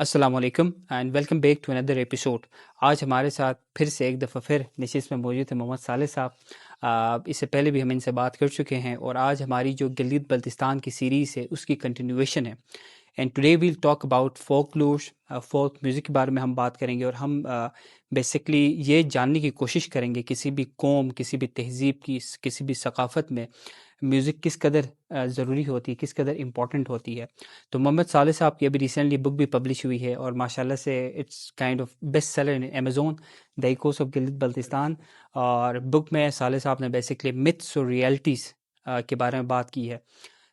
السلام علیکم and welcome back to another episode. آج ہمارے ساتھ پھر سے ایک دفعہ پھر نشست میں موجود ہیں محمد صالح صاحب. اس سے پہلے بھی ہم ان سے بات کر چکے ہیں اور آج ہماری جو گلگت بلتستان کی سیریز ہے اس کی کنٹینیویشن ہے. And today we'll talk about folk lovers, folk music کے بارے میں ہم بات کریں گے اور ہم بیسکلی یہ جاننے کی کوشش کریں گے کسی بھی قوم، کسی بھی تہذیب کی، کسی بھی ثقافت میں میوزک کس قدر ضروری ہوتی ہے، کس قدر امپورٹنٹ ہوتی ہے. تو محمد صالح صاحب کی ابھی ریسنٹلی بک بھی پبلش ہوئی ہے اور ماشاءاللہ سے it's kind of best seller in Amazon, the echoes of Gilgit Baltistan. اور بک میں صالح صاحب نے بیسکلی میتھس اور ریئلٹیز کے بارے میں بات کی ہے.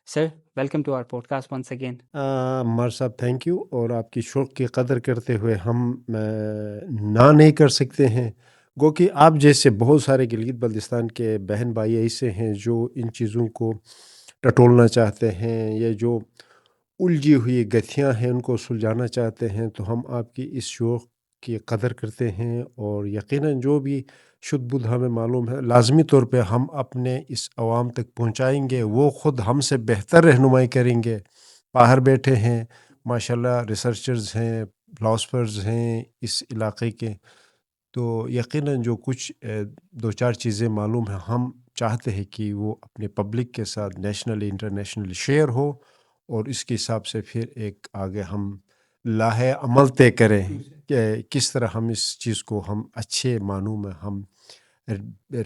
Sir welcome to our podcast once again. Ammar صاحب تھینک یو، اور آپ کی شوق کی قدر کرتے ہوئے ہم نہ نہیں کر سکتے ہیں. گو کہ آپ جیسے بہت سارے گلگت بلتستان کے بہن بھائی ایسے ہیں جو ان چیزوں کو ٹٹولنا چاہتے ہیں، یا جو الجھی ہوئی گتھیاں ہیں ان کو سلجھانا چاہتے ہیں، تو ہم آپ کی اس شوق کی قدر کرتے ہیں. اور یقیناً جو بھی شدھ بدھ ہمیں معلوم ہے لازمی طور پہ ہم اپنے اس عوام تک پہنچائیں گے. وہ خود ہم سے بہتر رہنمائی کریں گے. باہر بیٹھے ہیں ماشاءاللہ، ریسرچرز ہیں، فلاسفرز ہیں اس علاقے کے، تو یقیناً جو کچھ دو چار چیزیں معلوم ہیں ہم چاہتے ہیں کہ وہ اپنے پبلک کے ساتھ نیشنلی انٹرنیشنلی شیئر ہو، اور اس کے حساب سے پھر ایک آگے ہم لاہے عمل طے کریں کہ کس طرح ہم اس چیز کو ہم اچھے معنوں میں ہم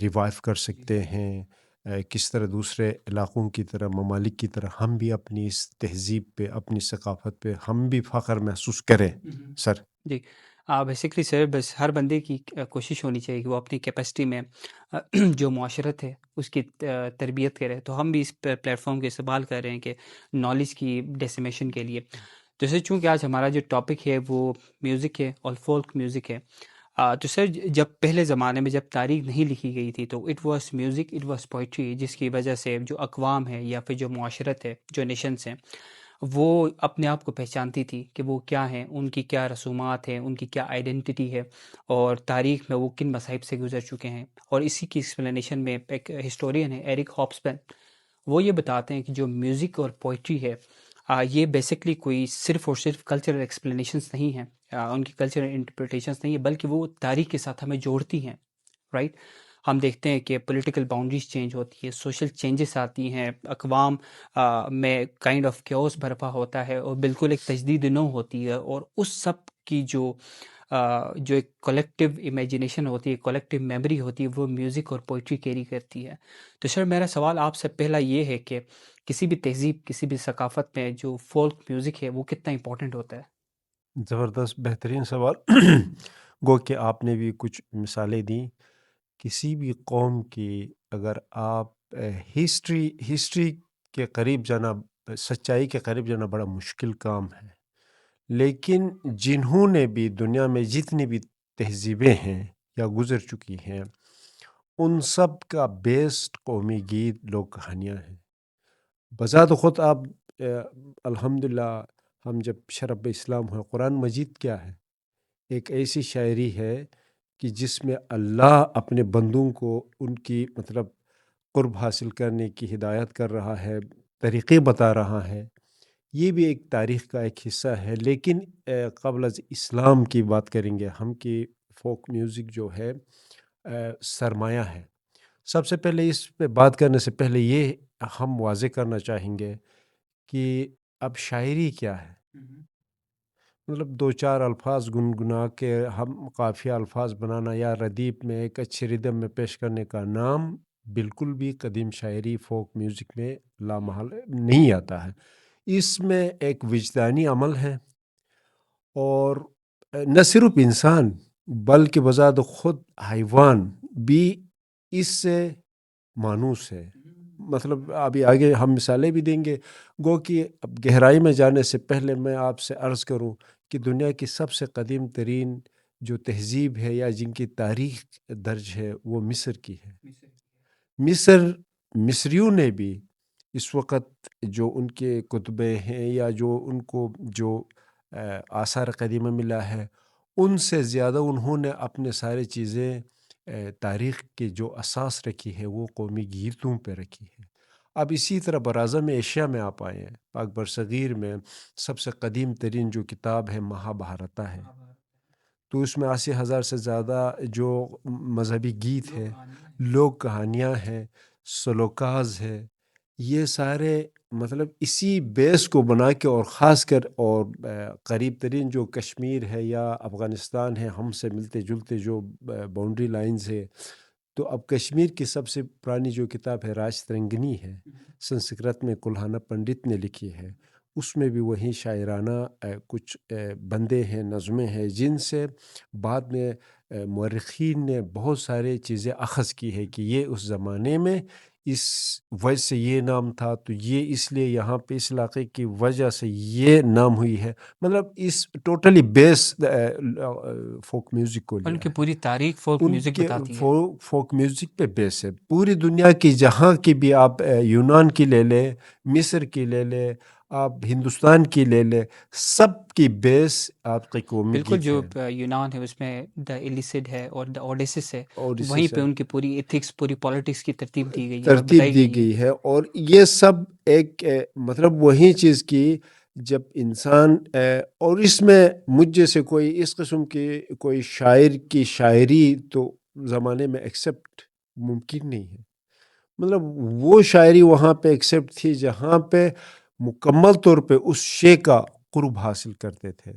ریوائیو کر سکتے ہیں. کس طرح دوسرے علاقوں کی طرح، ممالک کی طرح ہم بھی اپنی اس تہذیب پہ، اپنی ثقافت پہ ہم بھی فخر محسوس کریں. سر جی بیسکلی سر بس ہر بندے کی کوشش ہونی چاہیے کہ وہ اپنی کیپیسٹی میں جو معاشرت ہے اس کی تربیت کرے. تو ہم بھی اس پلیٹ فارم کا استعمال کر رہے ہیں کہ نالج کی ڈیسیمیشن کے لیے. تو سر چونکہ آج ہمارا جو ٹاپک ہے وہ میوزک ہے اور فولک میوزک ہے، تو سر جب پہلے زمانے میں جب تاریخ نہیں لکھی گئی تھی تو it was music, it was poetry, جس کی وجہ سے جو اقوام ہے یا پھر جو معاشرت ہے، جو نیشنس ہیں، وہ اپنے آپ کو پہچانتی تھی کہ وہ کیا ہیں، ان کی کیا رسومات ہیں، ان کی کیا آئیڈینٹی ہے، اور تاریخ میں وہ کن مصائب سے گزر چکے ہیں. اور اسی کی ایکسپلینیشن میں ایک ہسٹورین ہے ایرک ہاپسپن، وہ یہ بتاتے ہیں کہ جو میوزک اور پوئٹری ہے یہ بیسکلی کوئی صرف اور صرف کلچرل ایکسپلینیشنس نہیں ہیں، ان کی کلچرل انٹرپریٹیشنس نہیں ہیں، بلکہ وہ تاریخ کے ساتھ ہمیں جوڑتی ہیں. رائٹ؟ ہم دیکھتے ہیں کہ پولیٹیکل باؤنڈریز چینج ہوتی ہے، سوشل چینجز آتی ہیں، اقوام میں کائنڈ آف کیوس برپا ہوتا ہے، اور بالکل ایک تجدید نو ہوتی ہے. اور اس سب کی جو ایک کولیکٹیو امیجنیشن ہوتی ہے، کولیکٹیو میموری ہوتی ہے، وہ میوزک اور پوئٹری کیری کرتی ہے. تو سر میرا سوال آپ سے پہلا یہ ہے کہ کسی بھی تہذیب، کسی بھی ثقافت میں جو فولک میوزک ہے وہ کتنا امپورٹنٹ ہوتا ہے؟ زبردست، بہترین سوال. گو کہ آپ نے بھی کچھ مثالیں دیں. کسی بھی قوم کی اگر آپ ہسٹری کے قریب جانا، سچائی کے قریب جانا بڑا مشکل کام ہے، لیکن جنہوں نے بھی دنیا میں جتنی بھی تہذیبیں ہیں یا گزر چکی ہیں، ان سب کا بیسٹ قومی گیت لوک کہانیاں ہیں. بذات خود آپ الحمدللہ ہم جب شرب اسلام ہوئے، قرآن مجید کیا ہے؟ ایک ایسی شاعری ہے کہ جس میں اللہ اپنے بندوں کو ان کی قرب حاصل کرنے کی ہدایت کر رہا ہے، طریقے بتا رہا ہے. یہ بھی ایک تاریخ کا ایک حصہ ہے. لیکن قبل از اسلام کی بات کریں گے ہم کہ فوک میوزک جو ہے سرمایہ ہے. سب سے پہلے اس پہ بات کرنے سے پہلے یہ ہم واضح کرنا چاہیں گے کہ اب شاعری کیا ہے. دو چار الفاظ گنگنا کے ہم قافیہ الفاظ بنانا یا ردیف میں ایک اچھی ردم میں پیش کرنے کا نام بالکل بھی قدیم شاعری فوک میوزک میں لامحال نہیں آتا ہے. اس میں ایک وجدانی عمل ہے، اور نہ صرف انسان بلکہ بذات خود حیوان بھی اس سے مانوس ہے. ابھی آگے ہم مثالیں بھی دیں گے. گو کہ اب گہرائی میں جانے سے پہلے میں آپ سے عرض کروں کہ دنیا کی سب سے قدیم ترین جو تہذیب ہے یا جن کی تاریخ درج ہے وہ مصر کی ہے. مصریوں نے بھی اس وقت جو ان کے کتبے ہیں یا جو ان کو جو آثار قدیمہ ملا ہے، ان سے زیادہ انہوں نے اپنے سارے چیزیں تاریخ کی جو اساس رکھی ہے وہ قومی گیتوں پہ رکھی ہے. اب اسی طرح براعظم ایشیا میں آپ آئے ہیں، پاک برصغیر میں سب سے قدیم ترین جو کتاب ہے مہابھارتا ہے، تو اس میں 80,000 سے زیادہ جو مذہبی گیت ہیں، لوک کہانیاں ہیں، سلوکاز ہے، یہ سارے مطلب اسی بیس کو بنا کے، اور خاص کر اور قریب ترین جو کشمیر ہے یا افغانستان ہے، ہم سے ملتے جلتے جو باؤنڈری لائنز ہے، تو اب کشمیر کی سب سے پرانی جو کتاب ہے راج ترنگنی ہے، سنسکرت میں کلہانہ پنڈت نے لکھی ہے، اس میں بھی وہی شاعرانہ کچھ بندے ہیں، نظمیں ہیں، جن سے بعد میں مورخین نے بہت سارے چیزیں اخذ کی ہے کہ یہ اس زمانے میں اس وجہ سے یہ نام تھا، تو یہ اس لیے یہاں پہ اس علاقے کی وجہ سے یہ نام ہوئی ہے، مطلب اس ٹوٹلی بیس فوک میوزک کو ان لیا کی ہے، پوری تاریخ فولک ان میوزک کے بتاتی ہے۔ فوک میوزک پہ بیس ہے، پوری دنیا کی جہاں کی بھی آپ یونان کی لے لیں، مصر کی لے لیں، آپ ہندوستان کی لے لیں، سب کی بیس آپ کی قومی بالکل، گیت جو ہے، یونان ہے اس میں دا ایلیسڈ ہے اور دا اوڈیسس ہے، اور اسی وہیں سے پہ ان کی پوری ایتھکس، پوری پالیٹکس کی ترتیب دی گئی ہے اور ترتیب بتائی دی گئی ہے۔ گئی ہے، اور یہ سب ایک مطلب وہی چیز کی جب انسان اور اس میں مجھ جیسے کوئی اس قسم کی کوئی شاعر کی شاعری تو زمانے میں ایکسیپٹ ممکن نہیں ہے، مطلب وہ شاعری وہاں پہ ایکسیپٹ تھی جہاں پہ مکمل طور پہ اس شے کا قرب حاصل کرتے تھے،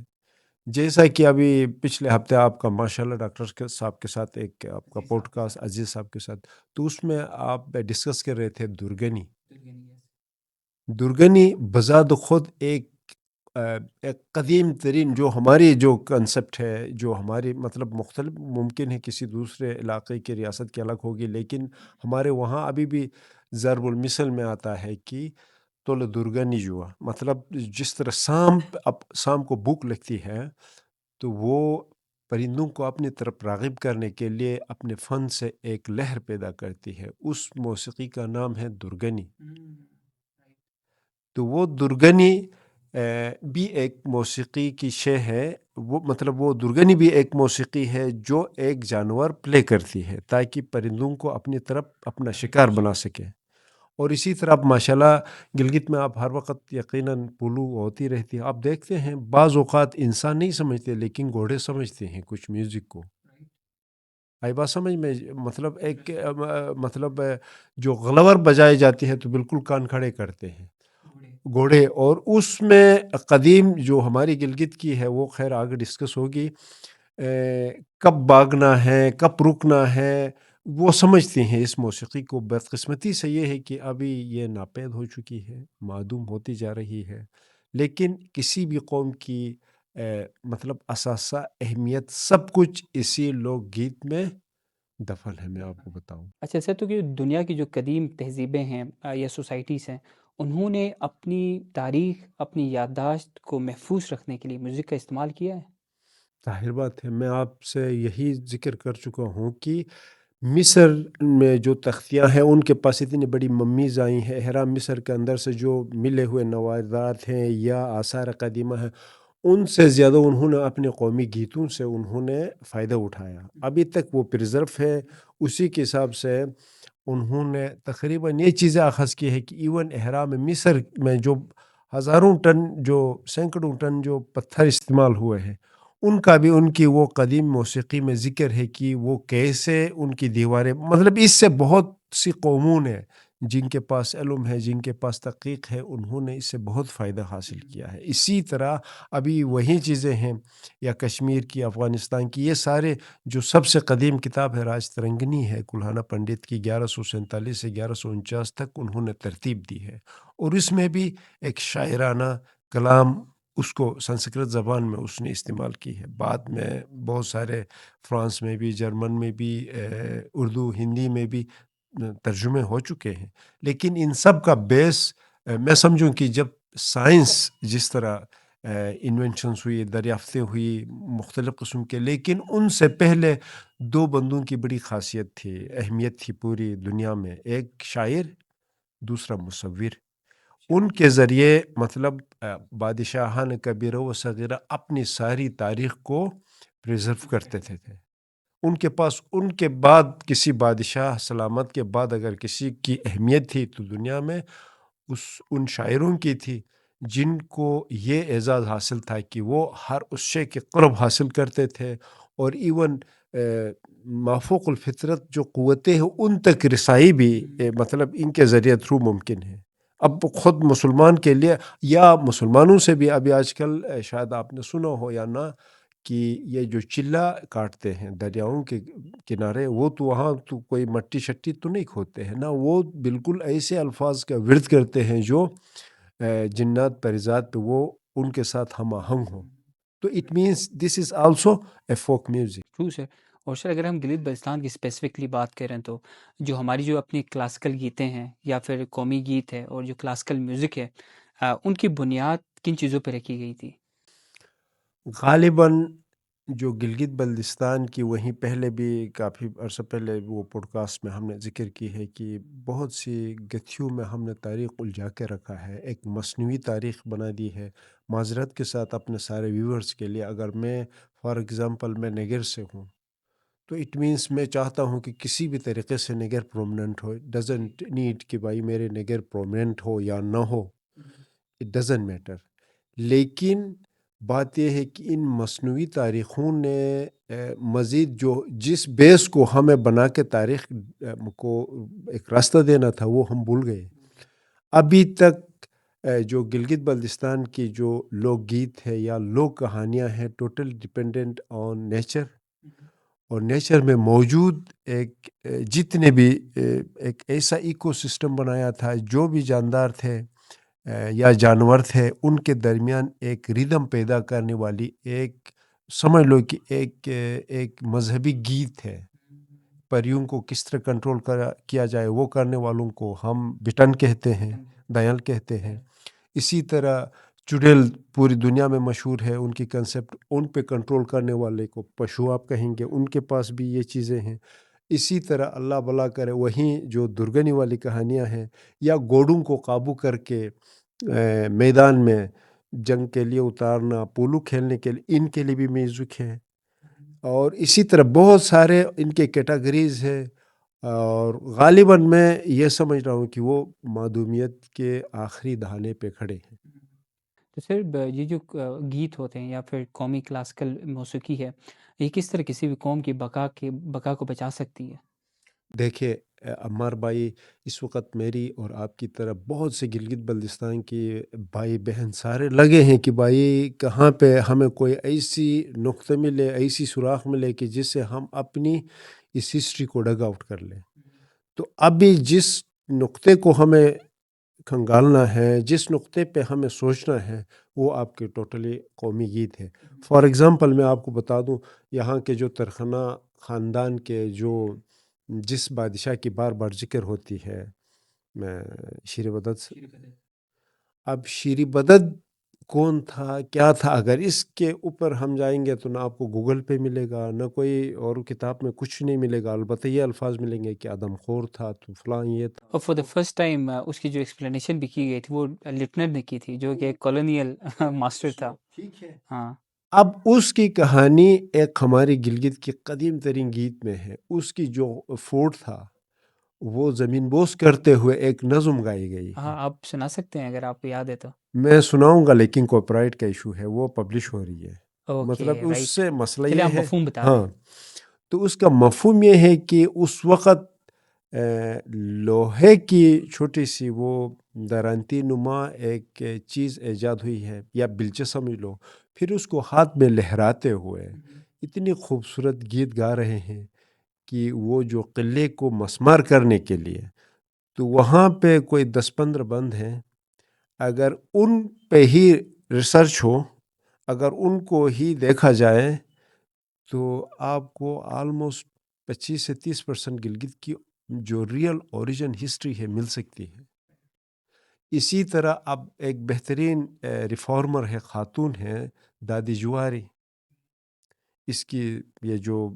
جیسا کہ ابھی پچھلے ہفتے آپ کا ماشاءاللہ ڈاکٹر صاحب کے ساتھ ایک آپ کا پوڈ کاسٹ عزیز صاحب کے ساتھ، تو اس میں آپ ڈسکس کر رہے تھے درگنی۔ درگنی بذات خود ایک قدیم ترین جو ہماری جو کنسپٹ ہے، جو ہماری مطلب مختلف ممکن ہے کسی دوسرے علاقے کی ریاست کی الگ ہوگی، لیکن ہمارے وہاں ابھی بھی ضرب المثل میں آتا ہے کہ تول درگنی جوا، مطلب جس طرح سام کو بھوک لگتی ہے تو وہ پرندوں کو اپنی طرف راغب کرنے کے لیے اپنے فن سے ایک لہر پیدا کرتی ہے، اس موسیقی کا نام ہے درگنی۔ تو وہ درگنی بھی ایک موسیقی کی شے ہے، وہ مطلب وہ درگنی بھی ایک موسیقی ہے جو ایک جانور پلے کرتی ہے تاکہ پرندوں کو اپنی طرف اپنا شکار بنا سکے، اور اسی طرح آپ ماشاءاللہ گلگت میں آپ ہر وقت یقیناً پولو ہوتی رہتی ہے، آپ دیکھتے ہیں بعض اوقات انسان نہیں سمجھتے لیکن گھوڑے سمجھتے ہیں کچھ میوزک کو، آئی بات سمجھ میں، مطلب ایک مطلب جو غلور بجائی جاتی ہے تو بالکل کان کھڑے کرتے ہیں گھوڑے، اور اس میں قدیم جو ہماری گلگت کی ہے وہ خیر آگے ڈسکس ہوگی، کب بھاگنا ہے کب رکنا ہے وہ سمجھتے ہیں اس موسیقی کو، بدقسمتی سے یہ ہے کہ ابھی یہ ناپید ہو چکی ہے، معدوم ہوتی جا رہی ہے، لیکن کسی بھی قوم کی مطلب اثاثہ اہمیت سب کچھ اسی لوک گیت میں دفن ہے، میں آپ کو بتاؤں۔ اچھا سر، تو کہ دنیا کی جو قدیم تہذیبیں ہیں یا سوسائٹیز ہیں، انہوں نے اپنی تاریخ، اپنی یادداشت کو محفوظ رکھنے کے لیے میوزک کا استعمال کیا ہے؟ ظاہر بات ہے، میں آپ سے یہی ذکر کر چکا ہوں کہ مصر میں جو تختیاں ہیں ان کے پاس اتنی بڑی ممیز آئی ہیں، اہرام مصر کے اندر سے جو ملے ہوئے نوادرات ہیں یا آثار قدیمہ ہیں، ان سے زیادہ انہوں نے اپنے قومی گیتوں سے انہوں نے فائدہ اٹھایا، ابھی تک وہ پرزرو ہے، اسی کے حساب سے انہوں نے تقریباً یہ چیزیں اخذ کی ہے کہ ایون اہرام مصر میں جو ہزاروں ٹن جو سینکڑوں ٹن جو پتھر استعمال ہوئے ہیں، ان کا بھی ان کی وہ قدیم موسیقی میں ذکر ہے کہ وہ کیسے ان کی دیواریں، مطلب اس سے بہت سی قوموں نے جن کے پاس علم ہے، جن کے پاس تحقیق ہے، انہوں نے اس سے بہت فائدہ حاصل کیا ہے، اسی طرح ابھی وہی چیزیں ہیں، یا کشمیر کی، افغانستان کی، یہ سارے جو سب سے قدیم کتاب ہے راج ترنگنی ہے کلہانہ پنڈت کی، 1147 سے 1149 تک انہوں نے ترتیب دی ہے، اور اس میں بھی ایک شاعرانہ کلام اس کو سنسکرت زبان میں اس نے استعمال کی ہے، بعد میں بہت سارے فرانس میں بھی، جرمن میں بھی، اردو ہندی میں بھی ترجمے ہو چکے ہیں، لیکن ان سب کا بیس میں سمجھوں کہ جب سائنس جس طرح انوینشنز ہوئی، دریافتیں ہوئی مختلف قسم کے، لیکن ان سے پہلے دو بندوں کی بڑی خاصیت تھی، اہمیت تھی پوری دنیا میں، ایک شاعر، دوسرا مصور، ان کے ذریعے مطلب بادشاہان کبیرہ و صغیرہ اپنی ساری تاریخ کو پریزرو کرتے تھے، ان کے پاس ان کے بعد کسی بادشاہ سلامت کے بعد اگر کسی کی اہمیت تھی تو دنیا میں ان شاعروں کی تھی جن کو یہ اعزاز حاصل تھا کہ وہ ہر اس شے کے قرب حاصل کرتے تھے، اور ایون مافوق الفطرت جو قوتیں ہیں ان تک رسائی بھی مطلب ان کے ذریعے تھرو ممکن ہے۔ اب خود مسلمان کے لیے یا مسلمانوں سے بھی ابھی آج کل شاید آپ نے سنا ہو یا نہ کہ یہ جو چلہ کاٹتے ہیں دریاؤں کے کنارے، وہ تو وہاں تو کوئی مٹی شٹی تو نہیں کھودتے ہیں نا، وہ بالکل ایسے الفاظ کا ورد کرتے ہیں جو جنات پریزاد پہ وہ ان کے ساتھ ہم آہنگ ہوں۔ تو it means this is also a folk music. True sir. اور سر اگر ہم گلگت بلتستان کی اسپیسیفکلی بات کریں تو جو ہماری جو اپنی کلاسیکل گیتیں ہیں یا پھر قومی گیت ہے اور جو کلاسیکل میوزک ہے، ان کی بنیاد کن چیزوں پہ رکھی گئی تھی؟ غالباً جو گلگت بلتستان کی، وہیں پہلے بھی کافی عرصہ پہلے وہ پوڈ کاسٹ میں ہم نے ذکر کی ہے کہ بہت سی گتھیوں میں ہم نے تاریخ الجھا کے رکھا ہے، ایک مصنوعی تاریخ بنا دی ہے۔ معذرت کے ساتھ اپنے سارے ویورز کے لیے، اگر میں فار ایگزامپل میں نگر سے ہوں تو اٹ مینس میں چاہتا ہوں کہ کسی بھی طریقے سے Nagar prominent who, doesn't need کہ بھائی میرے نگر پرومننٹ ہو یا نہ ہو، اٹ ڈزنٹ میٹر۔ لیکن بات یہ ہے کہ ان مصنوعی تاریخوں نے مزید جو جس بیس کو ہمیں بنا کے تاریخ کو ایک راستہ دینا تھا وہ ہم بھول گئے۔ ابھی تک جو گلگت بلتستان کی جو لوک گیت ہے یا لوک کہانیاں ہیں، ٹوٹل ڈپینڈنٹ آن نیچر، اور نیچر میں موجود ایک جتنے بھی ایک ایسا ایکو سسٹم بنایا تھا، جو بھی جاندار تھے یا جانور تھے، ان کے درمیان ایک ریدم پیدا کرنے والی ایک، سمجھ لو کہ ایک مذہبی گیت ہے۔ پریوں کو کس طرح کنٹرول کیا جائے، وہ کرنے والوں کو ہم بٹن کہتے ہیں، دیال کہتے ہیں۔ اسی طرح چڑیل پوری دنیا میں مشہور ہے، ان کی کنسپٹ، ان پہ کنٹرول کرنے والے کو پشو آپ کہیں گے، ان کے پاس بھی یہ چیزیں ہیں۔ اسی طرح اللہ بلا کرے وہیں جو درگنی والی کہانیاں ہیں، یا گوڑوں کو قابو کر کے میدان میں جنگ کے لیے اتارنا، پولو کھیلنے کے لیے، ان کے لیے بھی میوزک ہے۔ اور اسی طرح بہت سارے ان کے کیٹاگریز ہیں، اور غالباً میں یہ سمجھ رہا ہوں کہ وہ معدومیت کے آخری دہانے پہ کھڑے ہیں۔ تو سر یہ جو گیت ہوتے ہیں یا پھر قومی کلاسیکل موسیقی ہے، یہ کس طرح کسی بھی قوم کی بقا کو بچا سکتی ہے؟ دیکھیں عمار بھائی، اس وقت میری اور آپ کی طرف بہت سے گلگت بلتستان کی بھائی بہن سارے لگے ہیں کہ بھائی کہاں پہ ہمیں کوئی ایسی نقطہ ملے، ایسی سوراخ ملے کہ جس سے ہم اپنی اس ہسٹری کو ڈگ آؤٹ کر لیں۔ تو ابھی جس نقطے کو ہمیں کھنگالنا ہے، جس نقطے پہ ہمیں سوچنا ہے، وہ آپ کے ٹوٹلی قومی گیت ہے۔ فار ایگزامپل میں آپ کو بتا دوں، یہاں کے جو ترکھانہ خاندان کے جس بادشاہ کی بار بار ذکر ہوتی ہے، میں شیر بدد سے، اب شیر بدد کون تھا، کیا تھا، اگر اس کے اوپر ہم جائیں گے تو نہ آپ کو گوگل پہ ملے گا، نہ کوئی اور کتاب میں کچھ نہیں ملے گا، البتہ یہ الفاظ ملیں گے کہ آدم خور تھا تو فلاں یہ تھا۔ اور فار دا فرسٹ ٹائم اس کی جو ایکسپلینیشن بھی کی گئی تھی وہ لٹنر نے کی تھی، جو کہ ایک کالونیل ماسٹر تھا۔ ٹھیک ہے، ہاں، اب اس کی کہانی ایک ہماری گلگت کی قدیم ترین گیت میں ہے۔ اس کی جو فورٹ تھا وہ زمین بوس کرتے ہوئے ایک نظم گائی گئی ہے۔ ہاں، آپ سنا سکتے ہیں اگر آپ کو یاد ہے تو۔ میں سناؤں گا، لیکن کاپی رائٹ کا ایشو ہے، وہ پبلش ہو رہی ہے۔ اوکے، مطلب اس رائٹ۔ سے مسئلہ چلے یہ آپ ہے، مفہوم بتا دیں۔ ہاں، تو اس کا مفہوم یہ ہے کہ اس وقت لوہے کی چھوٹی سی وہ درانتی نما ایک چیز ایجاد ہوئی ہے، یا بلچہ سمجھ لو، پھر اس کو ہاتھ میں لہراتے ہوئے اتنی خوبصورت گیت گا رہے ہیں کہ وہ جو قلعے کو مسمار کرنے کے لیے، تو وہاں پہ کوئی 10-15 بند ہیں، اگر ان پہ ہی ریسرچ ہو، اگر ان کو ہی دیکھا جائے تو آپ کو آلموسٹ 25 سے 30% گلگت کی جو ریئل اوریجن ہسٹری ہے مل سکتی ہے۔ اسی طرح اب ایک بہترین ریفارمر ہے، خاتون ہے، دادی جواری، اس کی یہ جو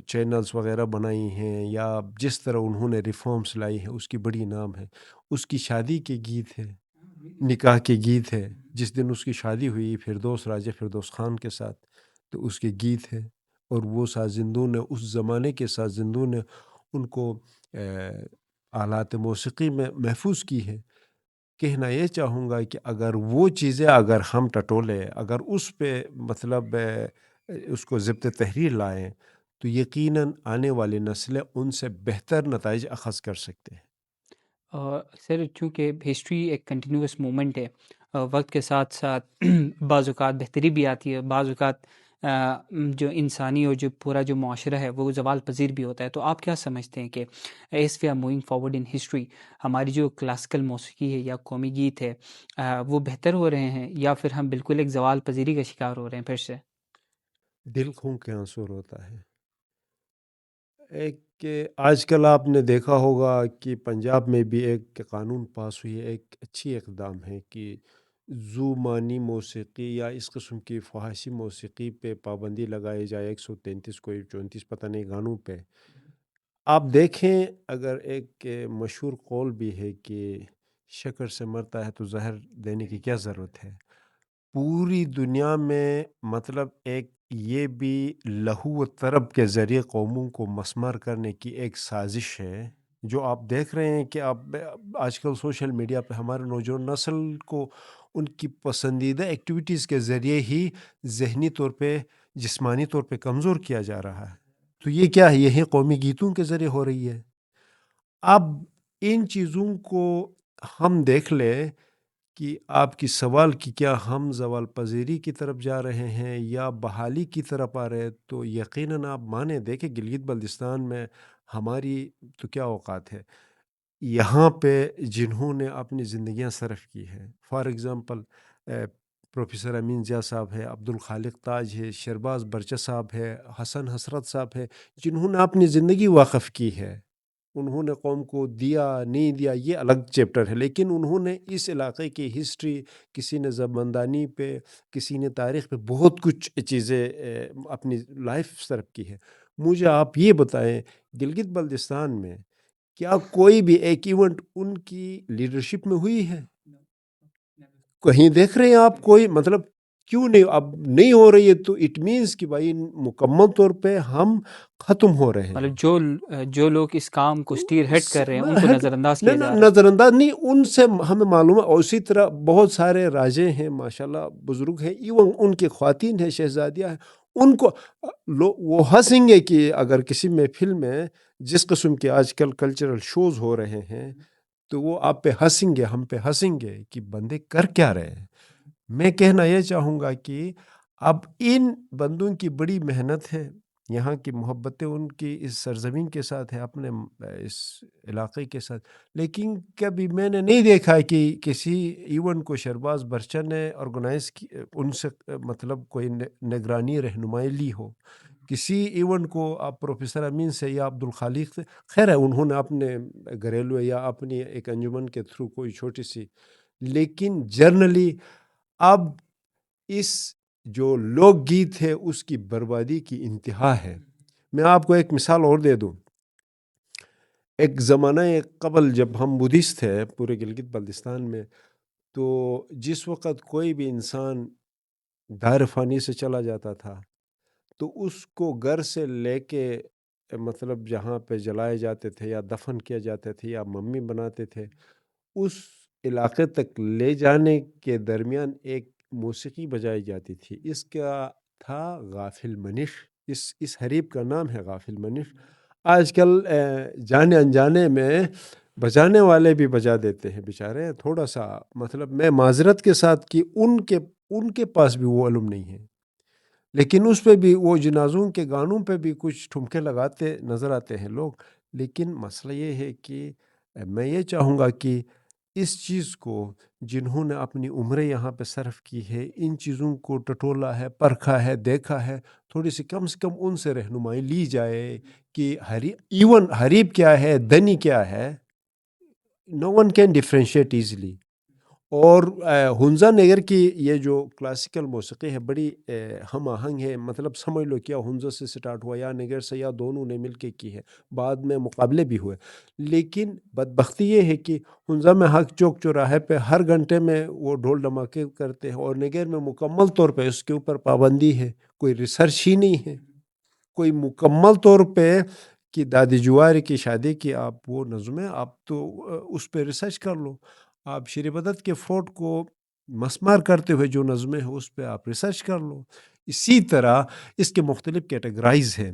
چینلز وغیرہ بنائی ہیں یا جس طرح انہوں نے ریفارمز لائی ہیں، اس کی بڑی نام ہے۔ اس کی شادی کے گیت ہے، نکاح کے گیت ہے، جس دن اس کی شادی ہوئی فردوس راجہ فردوس خان کے ساتھ، تو اس کے گیت ہے۔ اور وہ سازندوں نے اس زمانے کے سازندوں نے ان کو آلات موسیقی میں محفوظ کی ہے۔ کہنا یہ چاہوں گا کہ اگر وہ چیزیں اگر ہم ٹٹولے، اگر اس پہ مطلب اس کو ضبط تحریر لائیں تو یقیناً آنے والی نسلیں ان سے بہتر نتائج اخذ کر سکتے ہیں۔ سر چونکہ ہسٹری ایک کنٹینیوس مومنٹ ہے، وقت کے ساتھ ساتھ بعض اوقات بہتری بھی آتی ہے، بعض اوقات جو انسانی اور جو پورا جو معاشرہ ہے وہ زوال پذیر بھی ہوتا ہے۔ تو آپ کیا سمجھتے ہیں کہ as we are moving forward in history, ہماری جو کلاسیکل موسیقی ہے یا قومی گیت ہے وہ بہتر ہو رہے ہیں، یا پھر ہم بالکل ایک زوال پذیری کا شکار ہو رہے ہیں پھر سے؟ دل خوں کے آنسور ہوتا ہے۔ ایک کہ آج کل آپ نے دیکھا ہوگا کہ پنجاب میں بھی ایک قانون پاس ہوئی ہے، ایک اچھی اقدام ہے کہ زومانی موسیقی یا اس قسم کی فحاشی موسیقی پہ پابندی لگائی جائے، 133 کوئی 34 پتہ نہیں گانوں پہ۔ آپ دیکھیں، اگر ایک مشہور قول بھی ہے کہ شکر سے مرتا ہے تو زہر دینے کی کیا ضرورت ہے۔ پوری دنیا میں مطلب ایک یہ بھی لہو و طرب کے ذریعے قوموں کو مسمار کرنے کی ایک سازش ہے، جو آپ دیکھ رہے ہیں کہ آپ آج کل سوشل میڈیا پہ ہمارے نوجوان نسل کو ان کی پسندیدہ ایکٹیویٹیز کے ذریعے ہی ذہنی طور پہ، جسمانی طور پہ کمزور کیا جا رہا ہے۔ تو یہ کیا ہے؟ یہی قومی گیتوں کے ذریعے ہو رہی ہے۔ اب ان چیزوں کو ہم دیکھ لیں کہ آپ کی سوال کی کیا ہم زوال پذیری کی طرف جا رہے ہیں یا بحالی کی طرف آ رہے ہیں، تو یقیناً آپ مانیں، دیکھیں گلگت بلتستان میں ہماری تو کیا اوقات ہے، یہاں پہ جنہوں نے اپنی زندگیاں صرف کی ہیں، فار ایگزامپل پروفیسر امین ضیاء صاحب ہے، عبدالخالق تاج ہے، شہرباز برچہ صاحب ہے، حسن حسرت صاحب ہے، جنہوں نے اپنی زندگی وقف کی ہے۔ انہوں نے قوم کو دیا نہیں دیا یہ الگ چیپٹر ہے، لیکن انہوں نے اس علاقے کی ہسٹری، کسی نے زباندانی پہ، کسی نے تاریخ پہ بہت کچھ چیزیں اپنی لائف صرف کی ہے۔ مجھے آپ یہ بتائیں، گلگت بلتستان میں کیا کوئی بھی ایک ایونٹ ان کی لیڈرشپ میں ہوئی ہے؟ کہیں دیکھ رہے ہیں آپ کوئی؟ مطلب کیوں نہیں اب نہیں ہو رہی ہے؟ تو اٹ مینس کہ بھائی مکمل طور پہ ہم ختم ہو رہے ہیں۔ مطلب جو لوگ اس کام کو اسٹیر ہیڈ کر رہے ہیں ان کو نظر انداز کیا جا رہا ہے۔ نظر انداز نہیں، ان سے ہمیں معلوم ہے، اور اسی طرح بہت سارے راجے ہیں ماشاءاللہ، بزرگ ہیں، ایون ان کی خواتین ہیں، شہزادیاں ہیں، ان کو وہ ہنسیں گے کہ اگر کسی محفل میں جس قسم کے آج کل کلچرل شوز ہو رہے ہیں تو وہ آپ پہ ہنسیں گے، ہم پہ ہنسیں گے کہ بندے کر کیا رہے ہیں۔ میں کہنا یہ چاہوں گا کہ اب ان بندوں کی بڑی محنت ہے، یہاں کی محبتیں ان کی اس سرزمین کے ساتھ ہے، اپنے اس علاقے کے ساتھ، لیکن کبھی میں نے نہیں دیکھا کہ کسی ایونٹ کو شہرباز برچہ نے آرگنائز کی، ان سے مطلب کوئی نگرانی رہنمائی لی ہو۔ کسی ایونٹ کو آپ پروفیسر امین سے یا عبدالخالق سے، خیر ہے انہوں نے اپنے گھریلو یا اپنی ایک انجمن کے تھرو کوئی چھوٹی سی، لیکن جرنلی اب اس جو لوک گیت ہے اس کی بربادی کی انتہا ہے۔ میں آپ کو ایک مثال اور دے دوں۔ ایک زمانہ قبل جب ہم بدھسٹ تھے پورے گلگت بلتستان میں، تو جس وقت کوئی بھی انسان دار فانی سے چلا جاتا تھا تو اس کو گھر سے لے کے مطلب جہاں پہ جلائے جاتے تھے یا دفن کیا جاتے تھے یا ممی بناتے تھے، اس علاقے تک لے جانے کے درمیان ایک موسیقی بجائی جاتی تھی، اس کا تھا غافل منش، اس حریب کا نام ہے غافل منش۔ آج کل جانے انجانے میں بجانے والے بھی بجا دیتے ہیں بیچارے، تھوڑا سا مطلب میں معذرت کے ساتھ کہ ان کے پاس بھی وہ علم نہیں ہے، لیکن اس پہ بھی وہ جنازوں کے گانوں پہ بھی کچھ ٹھمکے لگاتے نظر آتے ہیں لوگ۔ لیکن مسئلہ یہ ہے کہ میں یہ چاہوں گا کہ اس چیز کو جنہوں نے اپنی عمریں یہاں پہ صرف کی ہے، ان چیزوں کو ٹٹولا ہے، پرکھا ہے، دیکھا ہے، تھوڑی سی کم سے کم ان سے رہنمائی لی جائے کہ ایون حریب کیا ہے، دنی کیا ہے، نو ون کین ڈیفرینشیٹ ایزیلی۔ اور ہنزا نگر کی یہ جو کلاسیکل موسیقی ہے بڑی ہم آہنگ ہے، مطلب سمجھ لو کیا ہنزا سے سٹارٹ ہوا یا نگر سے، یا دونوں نے مل کے کی ہے، بعد میں مقابلے بھی ہوئے، لیکن بدبختی یہ ہے کہ ہنزا میں حق چوک چوراہے پہ ہر گھنٹے میں وہ ڈھول دھماکے کرتے ہیں، اور نگر میں مکمل طور پہ اس کے اوپر پابندی ہے، کوئی ریسرچ ہی نہیں ہے۔ کوئی مکمل طور پہ کہ دادی جواری کی شادی کی آپ وہ نظمیں آپ تو اس پہ ریسرچ کر لو. آپ شری بدت کے فورٹ کو مسمار کرتے ہوئے جو نظمیں ہیں اس پہ آپ ریسرچ کر لو. اسی طرح اس کے مختلف کیٹیگرائز ہیں،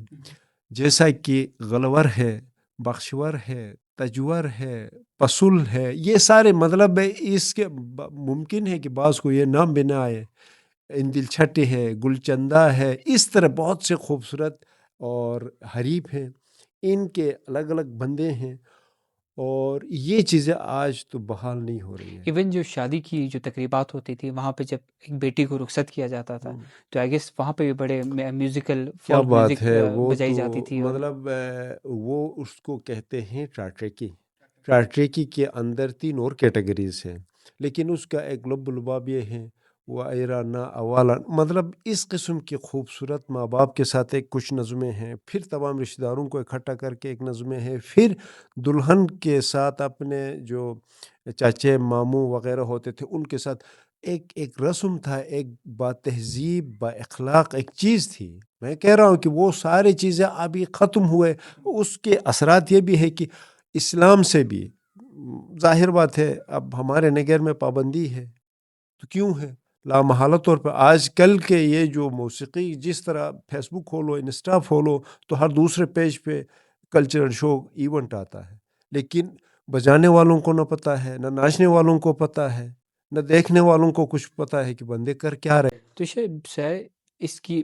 جیسا کہ غلور ہے، بخشور ہے، تجور ہے، پسل ہے. یہ سارے مطلب ہے اس کے ممکن ہے کہ بعض کو یہ نام بھی نہ آئے. اندل چھٹی ہے، گلچندہ ہے، اس طرح بہت سے خوبصورت اور حریف ہیں. ان کے الگ الگ بندے ہیں اور یہ چیزیں آج تو بحال نہیں ہو رہی ہیں. ایون جو شادی کی جو تقریبات ہوتی تھی وہاں پہ جب ایک بیٹی کو رخصت کیا جاتا تھا تو آئی گیس وہاں پہ بھی بڑے میوزیکل کیا فولک بات میوزک ہے، وہ بجائی تو جاتی تھی. اور مطلب وہ اس کو کہتے ہیں ٹراٹریکی. ٹراٹریکی کے اندر 3 اور کیٹیگریز ہیں، لیکن اس کا ایک لب لباب یہ ہے وہ ایرانا اوالا، مطلب اس قسم کی خوبصورت ماں باپ کے ساتھ ایک کچھ نظمیں ہیں، پھر تمام رشتہ داروں کو اکٹھا کر کے ایک نظمیں ہیں، پھر دلہن کے ساتھ اپنے جو چاچے ماموں وغیرہ ہوتے تھے ان کے ساتھ ایک رسم تھا، ایک با تہذیب با اخلاق ایک چیز تھی. میں کہہ رہا ہوں کہ وہ ساری چیزیں ابھی ختم ہوئے. اس کے اثرات یہ بھی ہے کہ اسلام سے بھی ظاہر بات ہے اب ہمارے نگر میں پابندی ہے، تو کیوں ہے لامحالہ طور پر آج کل کے یہ جو موسیقی جس طرح فیس بک کھولو انسٹا کھولو تو ہر دوسرے پیج پہ کلچرل شو ایونٹ آتا ہے، لیکن بجانے والوں کو نہ پتہ ہے، نہ ناچنے والوں کو پتہ ہے، نہ دیکھنے والوں کو کچھ پتہ ہے کہ بندے کر کیا رہے. تو سر اس کی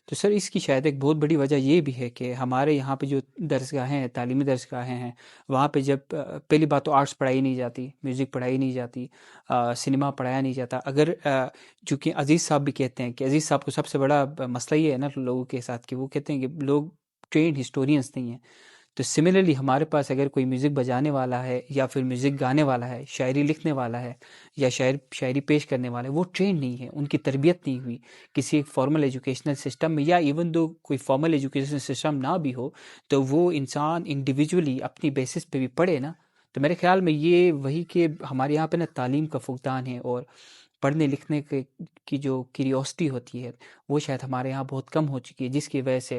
تو سر اس کی شاید ایک بہت بڑی وجہ یہ بھی ہے کہ ہمارے یہاں پہ جو درسگاہیں ہیں، تعلیمی درسگاہیں ہیں، وہاں پہ جب پہلی بات تو آرٹس پڑھائی نہیں جاتی، میوزک پڑھائی نہیں جاتی، سنیما پڑھایا نہیں جاتا. اگر چونکہ عزیز صاحب بھی کہتے ہیں کہ عزیز صاحب کو سب سے بڑا مسئلہ یہ ہے نا لوگوں کے ساتھ کہ وہ کہتے ہیں کہ لوگ ٹرینڈ ہسٹورینس نہیں ہیں. تو سملرلی ہمارے پاس اگر کوئی میوزک بجانے والا ہے یا پھر میوزک گانے والا ہے، شاعری لکھنے والا ہے یا شاعری پیش کرنے والا ہے، وہ ٹرینڈ نہیں ہے، ان کی تربیت نہیں ہوئی کسی ایک فارمل ایجوکیشنل سسٹم میں، یا ایون دو کوئی فارمل ایجوکیشنل سسٹم نہ بھی ہو تو وہ انسان انڈیویجولی اپنی بیسس پہ بھی پڑھے نا. تو میرے خیال میں یہ وہی کہ ہمارے یہاں پہ نا تعلیم کا فقدان ہے، اور پڑھنے لکھنے کی جو کیریوسٹی ہوتی ہے وہ شاید ہمارے یہاں بہت کم ہو چکی ہے، جس کی وجہ سے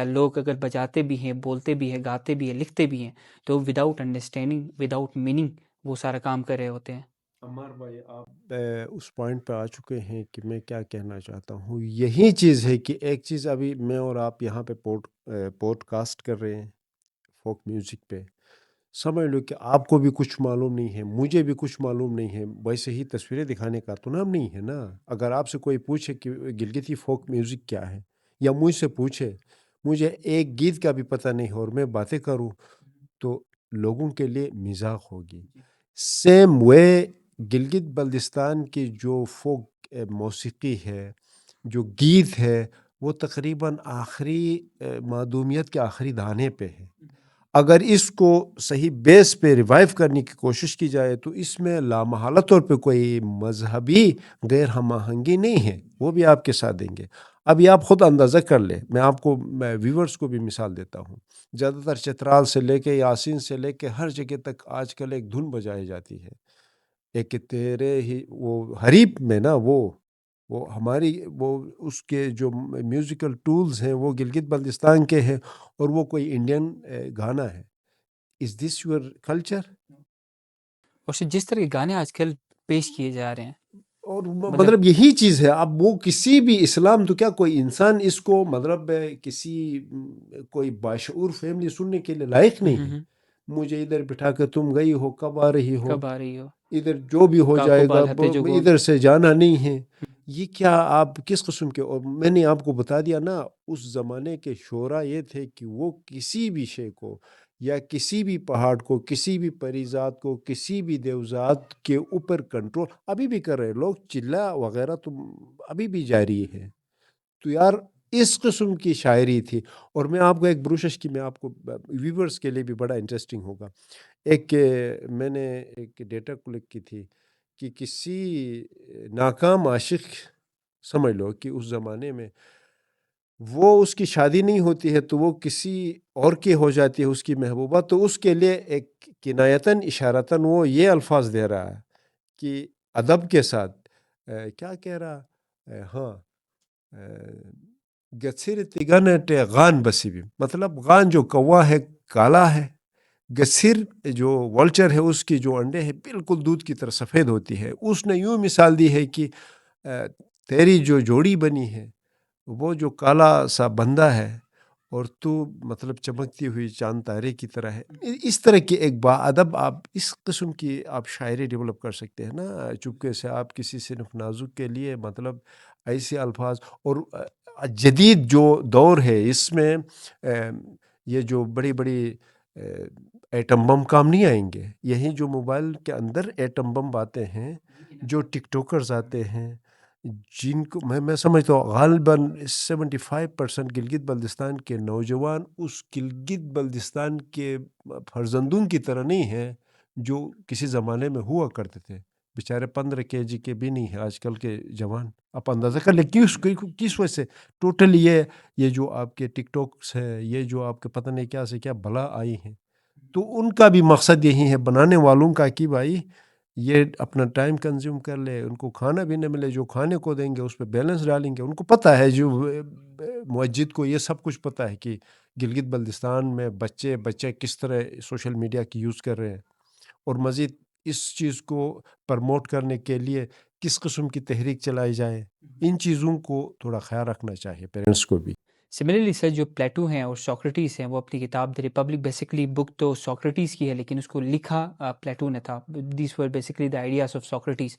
لوگ اگر بجاتے بھی ہیں، بولتے بھی ہیں، گاتے بھی ہیں، لکھتے بھی ہیں تو وداؤٹ انڈرسٹینڈنگ، وداؤٹ میننگ وہ سارا کام کر رہے ہوتے ہیں. عمار بھائی آپ اس پوائنٹ پہ آ چکے ہیں کہ میں کیا کہنا چاہتا ہوں. یہی چیز ہے کہ ایک چیز ابھی میں اور آپ یہاں پہ پوڈ کاسٹ کر رہے ہیں فوک میوزک پہ، سمجھ لو کہ آپ کو بھی کچھ معلوم نہیں ہے، مجھے بھی کچھ معلوم نہیں ہے. ویسے ہی تصویریں دکھانے کا تو نام نہیں ہے نا. اگر آپ سے کوئی پوچھے کہ گلگتی فوک میوزک کیا ہے، یا مجھ سے پوچھے، مجھے ایک گیت کا بھی پتہ نہیں ہے اور میں باتیں کروں تو لوگوں کے لیے مزاق ہوگی. سیم وے گلگت بلتستان کی جو فوک موسیقی ہے، جو گیت ہے، وہ تقریباً آخری معدومیت کے آخری دانے پہ ہے. اگر اس کو صحیح بیس پہ ریوائیو کرنے کی کوشش کی جائے تو اس میں لامحالہ طور پہ کوئی مذہبی غیر ہم آہنگی نہیں ہے، وہ بھی آپ کے ساتھ دیں گے. ابھی آپ خود اندازہ کر لیں، میں آپ کو ویورز کو بھی مثال دیتا ہوں. زیادہ تر چترال سے لے کے یاسین سے لے کے ہر جگہ تک آج کل ایک دھن بجائی جاتی ہے، ایک تیرے ہی وہ حریب میں نا وہ ہماری وہ اس کے جو میوزیکل ٹولز ہیں وہ گلگت بلتستان کے ہیں اور وہ کوئی انڈین گانا ہے. از دس یور کلچر؟ اور جس طرح کے گانے آج کل پیش کیے جا رہے ہیں، اور مطلب یہی چیز ہے. اب وہ کسی بھی اسلام تو کیا کوئی انسان اس کو مطلب کسی کوئی باشعور فیملی سننے کے لیے لائق نہیں ہے. مجھے ادھر بٹھا کے تم گئی ہو، کب آ رہی ہو، کب آ رہی ہو، ادھر جو بھی ہو کاکو جائے گا، بال ہتے جو گون. ادھر سے جانا نہیں ہے. یہ کیا آپ کس قسم کے؟ اور میں نے آپ کو بتا دیا نا اس زمانے کے شعراء یہ تھے کہ وہ کسی بھی شے کو یا کسی بھی پہاڑ کو، کسی بھی پریزاد کو، کسی بھی دیوزات کے اوپر کنٹرول ابھی بھی کر رہے لوگ. چلا وغیرہ تو ابھی بھی جاری ہے. تو یار اس قسم کی شاعری تھی. اور میں آپ کو ایک بروشش کی، میں آپ کو ویورز کے لیے بھی بڑا انٹرسٹنگ ہوگا. ایک میں نے ایک ڈیٹا کلک کی تھی کہ کسی ناکام عاشق، سمجھ لو کہ اس زمانے میں وہ اس کی شادی نہیں ہوتی ہے تو وہ کسی اور کی ہو جاتی ہے اس کی محبوبہ، تو اس کے لیے ایک کنایتاً اشارتاً وہ یہ الفاظ دے رہا ہے کہ ادب کے ساتھ کیا کہہ رہا، ہاں گچھر تگانٹ غان بسی بھی، مطلب غان جو کوا ہے کالا ہے، گچھر جو والچر ہے اس کی جو انڈے ہے بالکل دودھ کی طرح سفید ہوتی ہے. اس نے یوں مثال دی ہے کہ تیری جو جوڑی بنی ہے وہ جو کالا سا بندہ ہے اور تو مطلب چمکتی ہوئی چاند تارے کی طرح ہے. اس طرح کی ایک باادب آپ اس قسم کی آپ شاعری ڈیولپ کر سکتے ہیں نا. چپکے سے آپ کسی صنف نازک کے لیے مطلب ایسے الفاظ، اور جدید جو دور ہے اس میں یہ جو بڑی بڑی ایٹم بم کام نہیں آئیں گے. یہی جو موبائل کے اندر ایٹم بم آتے ہیں، جو ٹک ٹوکرز آتے ہیں، جن کو میں سمجھتا ہوں غالباً 75% گلگت بلتستان کے نوجوان اس گلگت بلتستان کے فرزندوں کی طرح نہیں ہیں جو کسی زمانے میں ہوا کرتے تھے. بیچارے 15 kg کے بھی نہیں ہیں آج کل کے جوان. آپ اندازہ کر لیں کس وجہ سے ٹوٹل یہ جو آپ کے ٹک ٹاکس ہے، یہ جو آپ کے پتہ نہیں کیا سے کیا بلا آئی ہیں، تو ان کا بھی مقصد یہی ہے بنانے والوں کا کہ بھائی یہ اپنا ٹائم کنزیوم کر لے، ان کو کھانا بھی نہ ملے، جو کھانے کو دیں گے اس پہ بیلنس ڈالیں گے. ان کو پتہ ہے، جو معجد کو یہ سب کچھ پتہ ہے کہ گلگت بلتستان میں بچے کس طرح سوشل میڈیا کی یوز کر رہے ہیں، اور مزید اس چیز کو پرموٹ کرنے کے لیے کس قسم کی تحریک چلائی جائے. ان چیزوں کو تھوڑا خیال رکھنا چاہیے پیرنٹس کو بھی. سملرلی سر، جو پلیٹو ہیں اور سوکریٹیز ہیں وہ اپنی کتاب دی ریپبلک، بیسیکلی بک تو سوکریٹیز کی ہے لیکن اس کو لکھا پلیٹو نے تھا. These were basically the ideas of Socrates.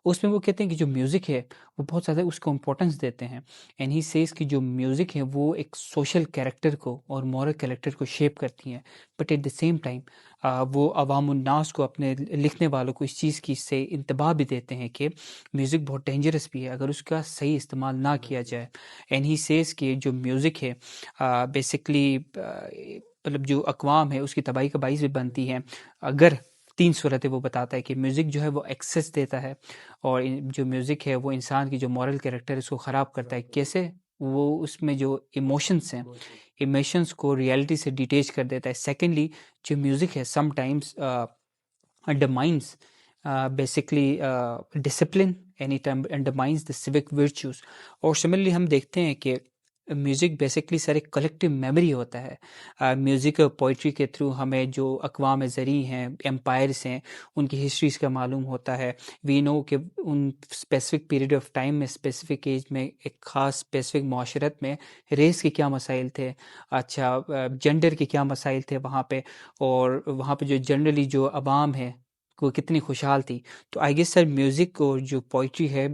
اس میں وہ کہتے ہیں کہ جو میوزک ہے وہ بہت زیادہ اس کو امپورٹنس دیتے ہیں. اینڈ ہی سیز کہ جو میوزک ہے وہ ایک سوشل کیریکٹر کو اور مورل کیریکٹر کو شیپ کرتی ہیں، but at the same time وہ عوام الناس کو، اپنے لکھنے والوں کو اس چیز کی سے انتباہ بھی دیتے ہیں کہ میوزک بہت ڈینجرس بھی ہے اگر اس کا صحیح استعمال نہ کیا جائے. اینڈ ہی سیز کہ جو میوزک ہے بیسکلی مطلب جو اقوام ہے اس کی تباہی کا باعث بھی بنتی ہے. اگر 3 صورتیں وہ بتاتا ہے کہ میوزک جو ہے وہ ایکسیس دیتا ہے، اور جو میوزک ہے وہ انسان کی جو مورل کیریکٹر اس کو خراب کرتا ہے. کیسے؟ وہ اس میں جو ایموشنس ہیں، ایموشنس کو ریئلٹی سے ڈیٹیچ کر دیتا ہے. سیکنڈلی، جو میوزک ہے some times undermines basically discipline, and it undermines the civic virtues. اور سملرلی ہم دیکھتے ہیں کہ میوزک بیسکلی سر ایک کلیکٹیو میموری ہوتا ہے. میوزک اور پوئٹری کے تھرو ہمیں جو اقوام زرعی ہیں، امپائرس ہیں، ان کی ہسٹریز کا معلوم ہوتا ہے. وی نو کہ in specific period of time میں، اسپیسیفک ایج میں، ایک خاص اسپیسیفک معاشرت میں ریس کے کیا مسائل تھے، اچھا جینڈر کے کیا مسائل تھے وہاں پہ، اور وہاں پہ جو جنرلی جو عوام ہے وہ کتنی خوشحال تھی. تو آئی گیس سر میوزک اور جو پوئٹری ہے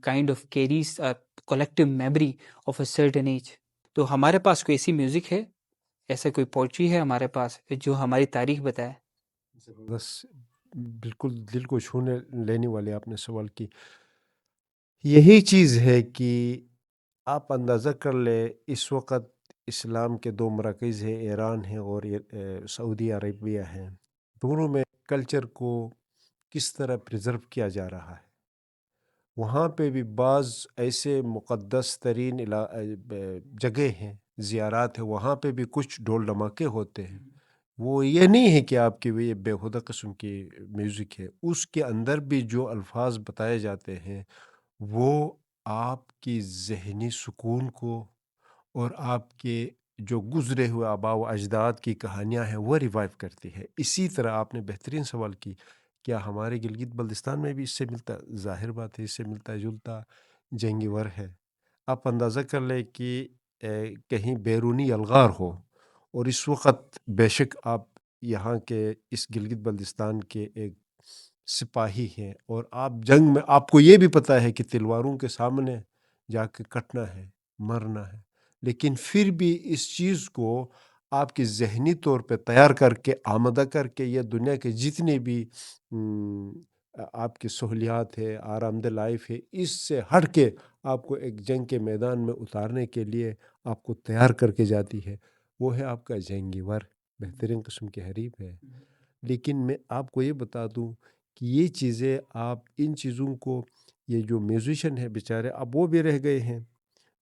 kind of carries collective memory of a certain age. تو ہمارے پاس کوئی ایسی میوزک ہے، ایسا کوئی پوئٹری ہے ہمارے پاس جو ہماری تاریخ بتائے؟ بس بالکل دل کو چھونے لینے والے آپ نے سوال کی. یہی چیز ہے کہ آپ اندازہ کر لیں اس وقت اسلام کے 2 مراکز ہیں، ایران ہے اور سعودی عربیہ ہیں. دونوں میں کلچر کو کس طرح پریزرو کیا جا رہا ہے. وہاں پہ بھی بعض ایسے مقدس ترین جگہ ہیں، زیارات ہیں، وہاں پہ بھی کچھ ڈھول ڈھماکے ہوتے ہیں. وہ یہ نہیں ہے کہ آپ کی یہ بےہودہ قسم کی میوزک ہے. اس کے اندر بھی جو الفاظ بتائے جاتے ہیں وہ آپ کی ذہنی سکون کو اور آپ کے جو گزرے ہوئے آباء و اجداد کی کہانیاں ہیں وہ ریوائیو کرتی ہے. اسی طرح آپ نے بہترین سوال کی، کیا ہمارے گلگت بلتستان میں بھی اس سے ملتا؟ ظاہر بات ہے اس سے ملتا جلتا جنگی ور ہے. آپ اندازہ کر لیں کہ کہیں بیرونی الغار ہو، اور اس وقت بے شک آپ یہاں کے اس گلگت بلتستان کے ایک سپاہی ہیں، اور آپ جنگ میں آپ کو یہ بھی پتہ ہے کہ تلواروں کے سامنے جا کے کٹنا ہے، مرنا ہے، لیکن پھر بھی اس چیز کو آپ کی ذہنی طور پہ تیار کر کے آمادہ کر کے یہ دنیا کے جتنے بھی آپ کی سہولیات ہے، آرام دہ لائف ہے، اس سے ہٹ کے آپ کو ایک جنگ کے میدان میں اتارنے کے لیے آپ کو تیار کر کے جاتی ہے. وہ ہے آپ کا جنگی ور، بہترین قسم کے حریف ہے. لیکن میں آپ کو یہ بتا دوں کہ یہ چیزیں آپ ان چیزوں کو، یہ جو میوزیشین ہے بیچارے اب وہ بھی رہ گئے ہیں.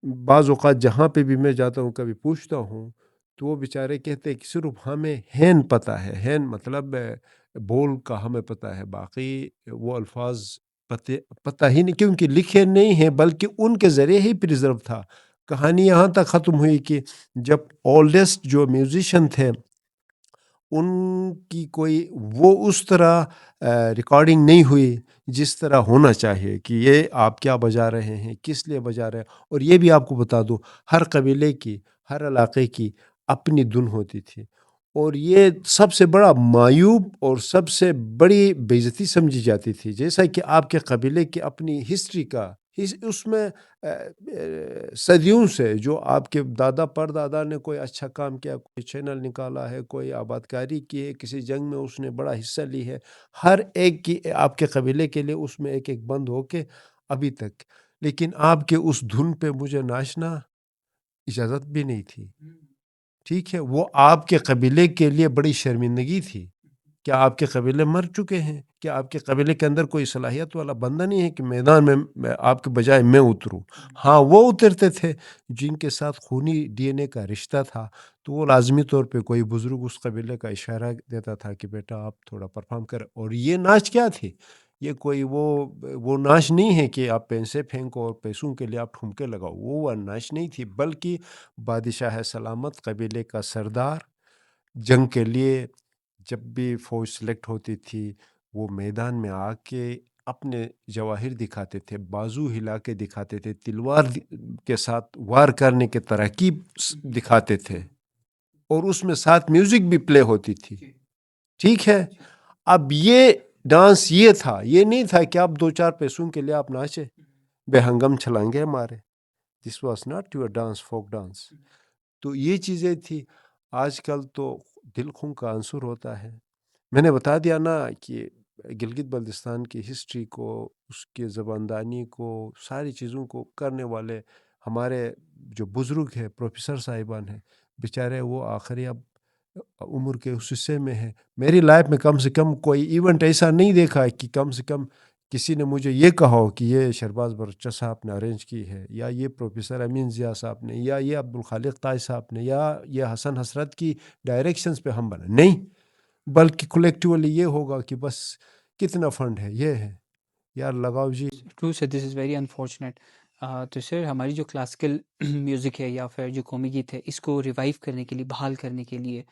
بعض اوقات جہاں پہ بھی میں جاتا ہوں کبھی پوچھتا ہوں تو وہ بیچارے کہتے ہیں کہ صرف ہمیں ہین پتہ ہے. ہین مطلب بول کا ہمیں پتہ ہے، باقی وہ الفاظ پتہ ہی نہیں، کیونکہ لکھے نہیں ہیں بلکہ ان کے ذریعے ہی پریزرو تھا. کہانی یہاں تک ختم ہوئی کہ جب اولڈسٹ جو میوزیشین تھے ان کی کوئی وہ اس طرح ریکارڈنگ نہیں ہوئی جس طرح ہونا چاہیے کہ یہ آپ کیا بجا رہے ہیں، کس لیے بجا رہے ہیں. اور یہ بھی آپ کو بتا دوں، ہر قبیلے کی، ہر علاقے کی اپنی دھن ہوتی تھی، اور یہ سب سے بڑا معیوب اور سب سے بڑی بے عزتی سمجھی جاتی تھی. جیسا کہ آپ کے قبیلے کی اپنی ہسٹری کا اس میں صدیوں سے جو آپ کے دادا پر دادا نے کوئی اچھا کام کیا، کوئی چینل نکالا ہے، کوئی آباد کاری کی ہے، کسی جنگ میں اس نے بڑا حصہ لی ہے، ہر ایک کی آپ کے قبیلے کے لیے اس میں ایک ایک بند ہو کے ابھی تک. لیکن آپ کے اس دھن پہ مجھے ناچنا اجازت بھی نہیں تھی. ٹھیک ہے، وہ آپ کے قبیلے کے لیے بڑی شرمندگی تھی. کیا آپ کے قبیلے مر چکے ہیں؟ کیا آپ کے قبیلے کے اندر کوئی صلاحیت والا بندہ نہیں ہے کہ میدان میں آپ کے بجائے میں اتروں؟ ہاں، وہ اترتے تھے جن کے ساتھ خونی ڈی این اے کا رشتہ تھا، تو وہ لازمی طور پہ کوئی بزرگ اس قبیلے کا اشارہ دیتا تھا کہ بیٹا آپ تھوڑا پرفارم کر. اور یہ ناچ کیا تھی؟ یہ کوئی وہ ناچ نہیں ہے کہ آپ پیسے پھینکو اور پیسوں کے لیے آپ ٹھمکے لگاؤ. وہ ناچ نہیں تھی، بلکہ بادشاہ سلامت قبیلے کا سردار جنگ کے لیے جب بھی فوج سلیکٹ ہوتی تھی وہ میدان میں آ کے اپنے جواہر دکھاتے تھے، بازو ہلا کے دکھاتے تھے، تلوار کے ساتھ وار کرنے کے ترکیب دکھاتے تھے، اور اس میں ساتھ میوزک بھی پلے ہوتی تھی. ٹھیک ہے، اب یہ ڈانس یہ تھا، یہ نہیں تھا کہ آپ دو چار پیسوں کے لیے آپ ناچے، بے ہنگم چھلانگے مارے. This was not your dance, folk dance. تو یہ چیزیں تھی. آج کل تو دل خوں کا عنصر ہوتا ہے. میں نے بتا دیا نا کہ گلگت بلتستان کی ہسٹری کو، اس کے زباندانی کو، ساری چیزوں کو کرنے والے ہمارے جو بزرگ ہیں، پروفیسر صاحبان ہیں، بیچارے وہ آخری اب عمر کے اس حصے میں ہیں. میری لائف میں کم سے کم کوئی ایونٹ ایسا نہیں دیکھا کہ کم سے کم کسی نے مجھے یہ کہا ہو کہ یہ شہباز برچہ صاحب نے ارینج کی ہے، یا یہ پروفیسر امین ضیاء صاحب نے، یا یہ عبدالخالق طائی صاحب نے، یا یہ حسن حسرت کی ڈائریکشنز پہ ہم بنے. نہیں، بلکہ کلیکٹیولی یہ ہوگا کہ بس کتنا فنڈ ہے، یہ ہے یار لگاؤ جی. True sir, this is very unfortunate. تو سر ہماری جو کلاسیکل میوزک ہے یا پھر جو قومی گیت ہے، اس کو ریوائیو کرنے کے لیے، بحال کرنے کے لیے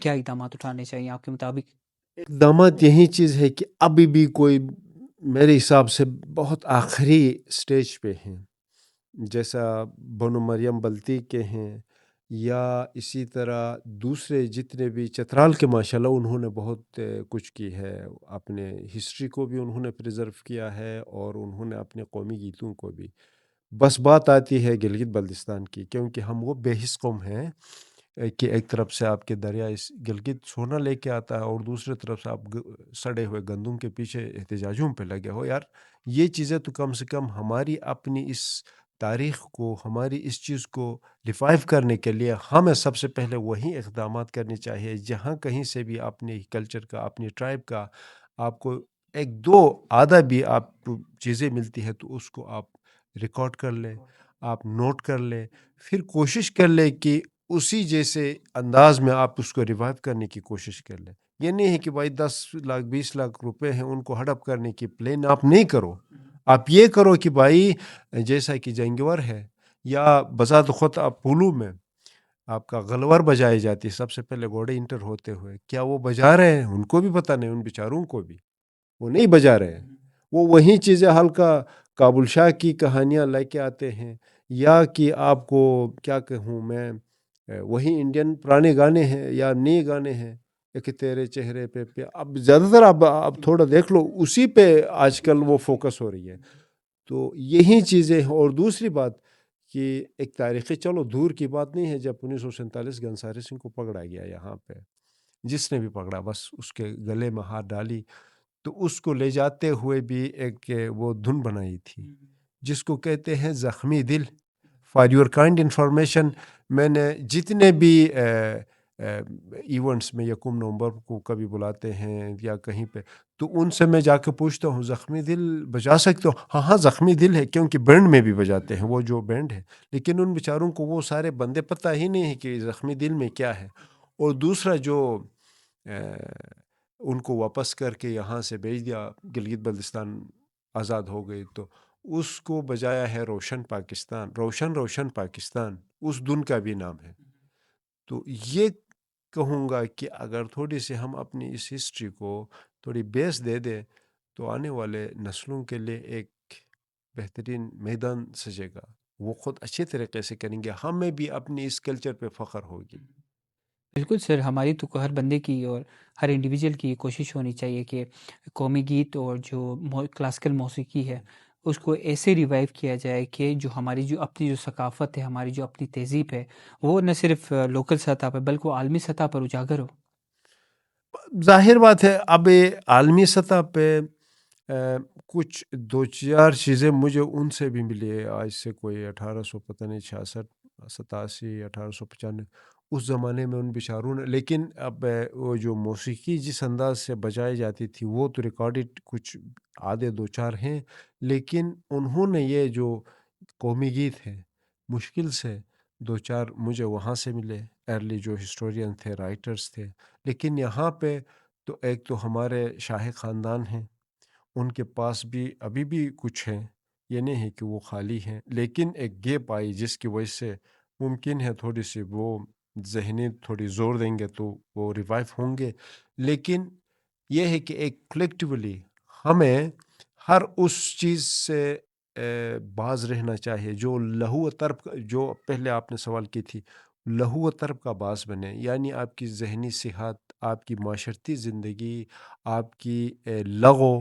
کیا اقدامات اٹھانے چاہیے آپ کے مطابق؟ اقدامات یہی چیز ہے کہ ابھی بھی کوئی میرے حساب سے بہت آخری سٹیج پہ ہیں، جیسا بنو مریم بلتی کے ہیں، یا اسی طرح دوسرے جتنے بھی چترال کے ماشاءاللہ انہوں نے بہت کچھ کی ہے، اپنے ہسٹری کو بھی انہوں نے پریزرو کیا ہے، اور انہوں نے اپنے قومی گیتوں کو بھی. بس بات آتی ہے گلگت بلتستان کی، کیونکہ ہم وہ بے حس قوم ہیں کہ ایک طرف سے آپ کے دریا اس گلگت سونا لے کے آتا ہے، اور دوسرے طرف سے آپ سڑے ہوئے گندم کے پیچھے احتجاجوں پہ لگے ہو. یار یہ چیزیں تو کم سے کم ہماری اپنی اس تاریخ کو، ہماری اس چیز کو ریوائیو کرنے کے لیے ہمیں سب سے پہلے وہی اقدامات کرنے چاہیے. جہاں کہیں سے بھی اپنے کلچر کا، اپنی ٹرائب کا آپ کو ایک دو آدھا بھی آپ کو چیزیں ملتی ہے تو اس کو آپ ریکارڈ کر لیں، آپ نوٹ کر لیں، پھر کوشش کر لیں کہ اسی جیسے انداز میں آپ اس کو ریوائیو کرنے کی کوشش کر لیں. یہ نہیں ہے کہ بھائی 10 لاکھ 20 لاکھ روپے ہیں ان کو ہڑپ کرنے کی پلان آپ نہیں کرو. آپ یہ کرو کہ بھائی جیسا کہ جنگور ہے، یا بذات خود آپ پولو میں آپ کا غلور بجائی جاتی ہے، سب سے پہلے گھوڑے انٹر ہوتے ہوئے، کیا وہ بجا رہے ہیں؟ ان کو بھی پتہ نہیں، ان بیچاروں کو بھی وہ نہیں بجا رہے ہیں. وہ وہی چیزیں ہلکا کابل شاہ کی کہانیاں لے کے آتے ہیں، یا کہ آپ کو کیا کہوں میں، وہی انڈین پرانے گانے ہیں یا نئے گانے ہیں، ایک تیرے چہرے پہ اب زیادہ تر اب تھوڑا دیکھ لو اسی پہ آج کل وہ فوکس ہو رہی ہے. تو یہی چیزیں ہیں. اور دوسری بات کہ ایک تاریخی، چلو دور کی بات نہیں ہے، جب 1947 گنساری سنگھ کو پکڑا گیا یہاں پہ، جس نے بھی پکڑا بس اس کے گلے میں ہاتھ ڈالی، تو اس کو لے جاتے ہوئے بھی ایک وہ دھن بنائی تھی جس کو کہتے ہیں زخمی دل. فار یور کائنڈ انفارمیشن، میں نے جتنے بھی ایونٹس میں 1 نومبر کو کبھی بلاتے ہیں یا کہیں پہ، تو ان سے میں جا کے پوچھتا ہوں زخمی دل بجا سکتے ہو؟ ہاں ہاں زخمی دل ہے، کیونکہ بینڈ میں بھی بجاتے ہیں وہ جو بینڈ ہے. لیکن ان بیچاروں کو وہ سارے بندے پتہ ہی نہیں ہے کہ زخمی دل میں کیا ہے. اور دوسرا جو ان کو واپس کر کے یہاں سے بھیج دیا، گلگت بلتستان آزاد ہو گئی، تو اس کو بجایا ہے روشن پاکستان، روشن روشن پاکستان اس دن کا بھی نام ہے۔ تو یہ کہوں گا کہ اگر تھوڑی سی ہم اپنی اس ہسٹری کو تھوڑی بیس دے دیں تو آنے والے نسلوں کے لیے ایک بہترین میدان سجے گا، وہ خود اچھے طریقے سے کریں گے، ہمیں بھی اپنی اس کلچر پہ فخر ہوگی۔ بالکل سر، ہماری تو ہر بندے کی اور ہر انڈیویجول کی کوشش ہونی چاہیے کہ قومی گیت اور جو کلاسیکل موسیقی ہے اس کو ایسے ریوائیو کیا جائے کہ جو ہماری جو اپنی جو ثقافت ہے، ہماری جو اپنی تہذیب ہے، وہ نہ صرف لوکل سطح پہ بلکہ وہ عالمی سطح پر اجاگر ہو۔ ظاہر بات ہے اب عالمی سطح پہ کچھ دو چار چیزیں مجھے ان سے بھی ملی ہے، آج سے کوئی 1800 پتہ نہیں 66 87 1895 اس زمانے میں ان بیچاروں نے، لیکن اب وہ جو موسیقی جس انداز سے بجائی جاتی تھی وہ تو ریکارڈڈ کچھ آدھے دو چار ہیں، لیکن انہوں نے یہ جو قومی گیت ہے مشکل سے دو چار مجھے وہاں سے ملے، ارلی جو ہسٹورین تھے، رائٹرز تھے۔ لیکن یہاں پہ تو ایک تو ہمارے شاہی خاندان ہیں، ان کے پاس بھی ابھی بھی کچھ ہیں، یہ نہیں ہے کہ وہ خالی ہیں، لیکن ایک گیپ آئی جس کی وجہ سے ممکن ہے تھوڑی سی وہ ذہنی تھوڑی زور دیں گے تو وہ ریوائیو ہوں گے۔ لیکن یہ ہے کہ ایک کلیکٹیولی ہمیں ہر اس چیز سے باز رہنا چاہیے جو لہو و طرب، جو پہلے آپ نے سوال کی تھی، لہو و طرب کا باعث بنے، یعنی آپ کی ذہنی صحت، آپ کی معاشرتی زندگی، آپ کی لغو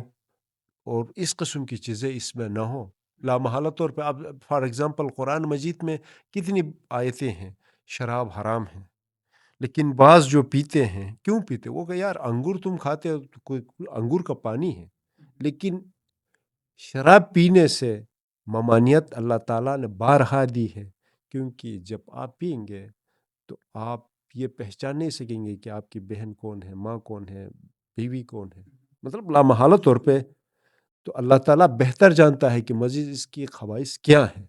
اور اس قسم کی چیزیں اس میں نہ ہو۔ لامحالہ طور پہ اب فار ایگزامپل قرآن مجید میں کتنی آیتیں ہیں شراب حرام ہیں، لیکن بعض جو پیتے ہیں کیوں پیتے، وہ کہ یار انگور تم کھاتے ہو تو کوئی انگور کا پانی ہے، لیکن شراب پینے سے ممانعت اللہ تعالیٰ نے بارہا دی ہے، کیونکہ جب آپ پئیں گے تو آپ یہ پہچان نہیں سکیں گے کہ آپ کی بہن کون ہے، ماں کون ہے، بیوی کون ہے، مطلب لامحالہ طور پہ تو اللہ تعالیٰ بہتر جانتا ہے کہ مزید اس کی خواہش کیا ہے۔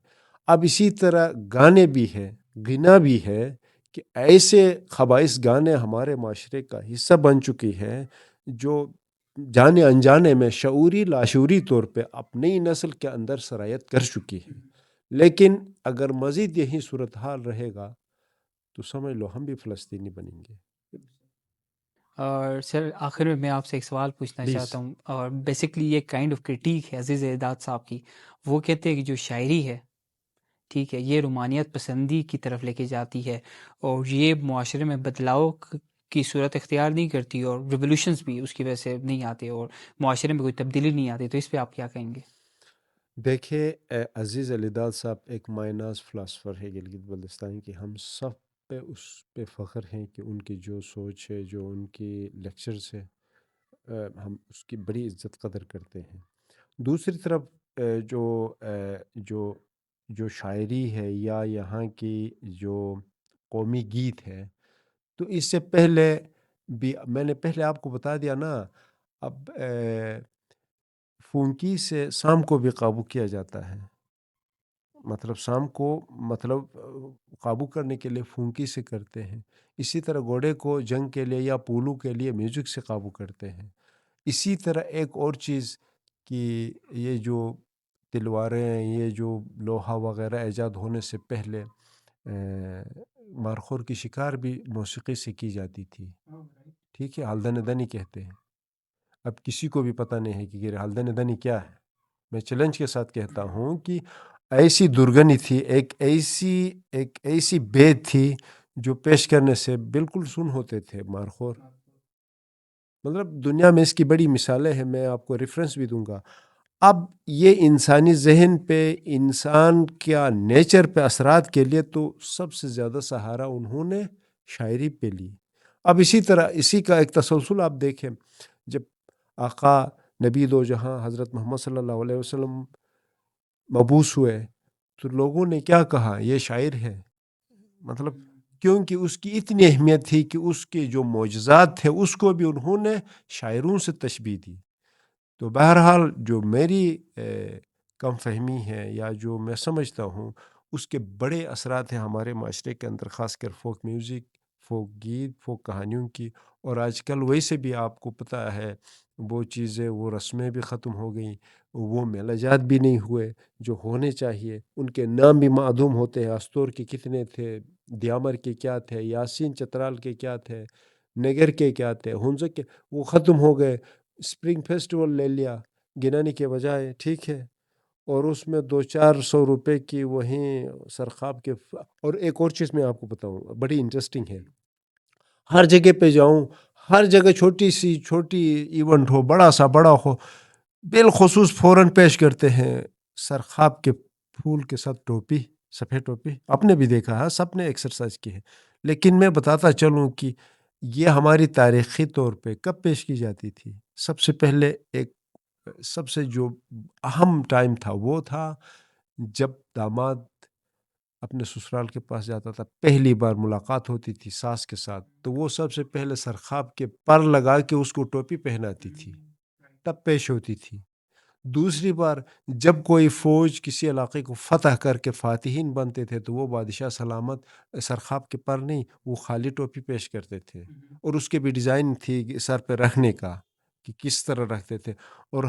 اب اسی طرح گانے بھی ہے، غنا بھی ہے کہ ایسے خبائث گانے ہمارے معاشرے کا حصہ بن چکی ہے جو جانے انجانے میں شعوری لاشعوری طور پہ اپنی نسل کے اندر سرایت کر چکی ہے۔ لیکن اگر مزید یہی صورتحال رہے گا تو سمجھ لو ہم بھی فلسطینی بنیں گے۔ اور سر آخر میں آپ سے ایک سوال پوچھنا پلیز۔ چاہتا ہوں، اور بیسکلی یہ کائنڈ آف کرٹیک ہے عزیز اعداد صاحب کی۔ وہ کہتے ہیں کہ جو شاعری ہے، ٹھیک ہے، یہ رومانیت پسندی کی طرف لے کے جاتی ہے اور یہ معاشرے میں بدلاؤ کی صورت اختیار نہیں کرتی، اور ریولوشنز بھی اس کی وجہ سے نہیں آتے اور معاشرے میں کوئی تبدیلی نہیں آتی، تو اس پہ آپ کیا کہیں گے؟ دیکھیں عزیز علی داد صاحب ایک مائناز فلاسفر ہے گلگت بلتستان کی، ہم سب پہ اس پہ فخر ہیں کہ ان کی جو سوچ ہے، جو ان کی لیکچرز ہے، ہم اس کی بڑی عزت قدر کرتے ہیں۔ دوسری طرف جو جو جو شاعری ہے یا یہاں کی جو قومی گیت ہے، تو اس سے پہلے بھی میں نے پہلے آپ کو بتا دیا نا، اب فونکی سے سام کو بھی قابو کیا جاتا ہے، مطلب سام کو مطلب قابو کرنے کے لیے فونکی سے کرتے ہیں، اسی طرح گھوڑے کو جنگ کے لیے یا پولو کے لیے میوزک سے قابو کرتے ہیں۔ اسی طرح ایک اور چیز کہ یہ جو تلواریں، یہ جو لوہا وغیرہ ایجاد ہونے سے پہلے مارخور کی شکار بھی موسیقی سے کی جاتی تھی، ٹھیک ہے، ہلدن دنی کہتے ہیں۔ اب کسی کو بھی پتہ نہیں ہے کہ ہلدن دنی کیا ہے۔ میں چیلنج کے ساتھ کہتا ہوں کہ ایسی درگنی تھی، ایک ایسی بید تھی جو پیش کرنے سے بالکل سن ہوتے تھے مارخور۔ مطلب دنیا میں اس کی بڑی مثالیں ہیں، میں آپ کو ریفرنس بھی دوں گا۔ اب یہ انسانی ذہن پہ، انسان کیا نیچر پہ اثرات کے لیے تو سب سے زیادہ سہارا انہوں نے شاعری پہ لی۔ اب اسی طرح اسی کا ایک تسلسل آپ دیکھیں، جب آقا نبی دو جہاں حضرت محمد صلی اللہ علیہ وسلم مبعوث ہوئے تو لوگوں نے کیا کہا، یہ شاعر ہے، مطلب کیونکہ اس کی اتنی اہمیت تھی کہ اس کے جو معجزات تھے اس کو بھی انہوں نے شاعروں سے تشبیہ دی۔ تو بہرحال جو میری کم فہمی ہے یا جو میں سمجھتا ہوں اس کے بڑے اثرات ہیں ہمارے معاشرے کے اندر، خاص کر فوک میوزک، فوک گیت، فوک کہانیوں کی۔ اور آج کل ویسے بھی آپ کو پتہ ہے وہ چیزیں، وہ رسمیں بھی ختم ہو گئیں، وہ میلہ بھی نہیں ہوئے جو ہونے چاہیے. ان کے نام بھی معدوم ہوتے ہیں. استور کے کتنے تھے، دیامر کے کیا تھے، یاسین چترال کے کیا تھے، نگر کے کیا تھے، ہنزک کے، وہ ختم ہو گئے. اسپرنگ فیسٹیول لے لیا گنانے کے بجائے، ٹھیک ہے، اور اس میں 200-400 روپے کی وہیں سرخاب کے. اور ایک اور چیز میں آپ کو بتاؤں بڑی انٹرسٹنگ ہے، ہر جگہ پہ جاؤں، ہر جگہ چھوٹی سی چھوٹی ایونٹ ہو، بڑا سا بڑا ہو، بالخصوص فوراً پیش کرتے ہیں سرخاب کے پھول کے ساتھ ٹوپی، سفید ٹوپی. آپ نے بھی دیکھا ہے، سب نے ایکسرسائز کی ہے. لیکن میں بتاتا چلوں کہ یہ ہماری تاریخی طور پہ کب پیش کی جاتی تھی. سب سے پہلے ایک سب سے جو اہم ٹائم تھا وہ تھا جب داماد اپنے سسرال کے پاس جاتا تھا، پہلی بار ملاقات ہوتی تھی ساس کے ساتھ، تو وہ سب سے پہلے سرخاب کے پر لگا کے اس کو ٹوپی پہناتی تھی، تب پیش ہوتی تھی. دوسری بار جب کوئی فوج کسی علاقے کو فتح کر کے فاتحین بنتے تھے تو وہ بادشاہ سلامت سرخاب کے پر نہیں، وہ خالی ٹوپی پیش کرتے تھے، اور اس کے بھی ڈیزائن تھی سر پہ رکھنے کا کہ کس طرح رکھتے تھے. اور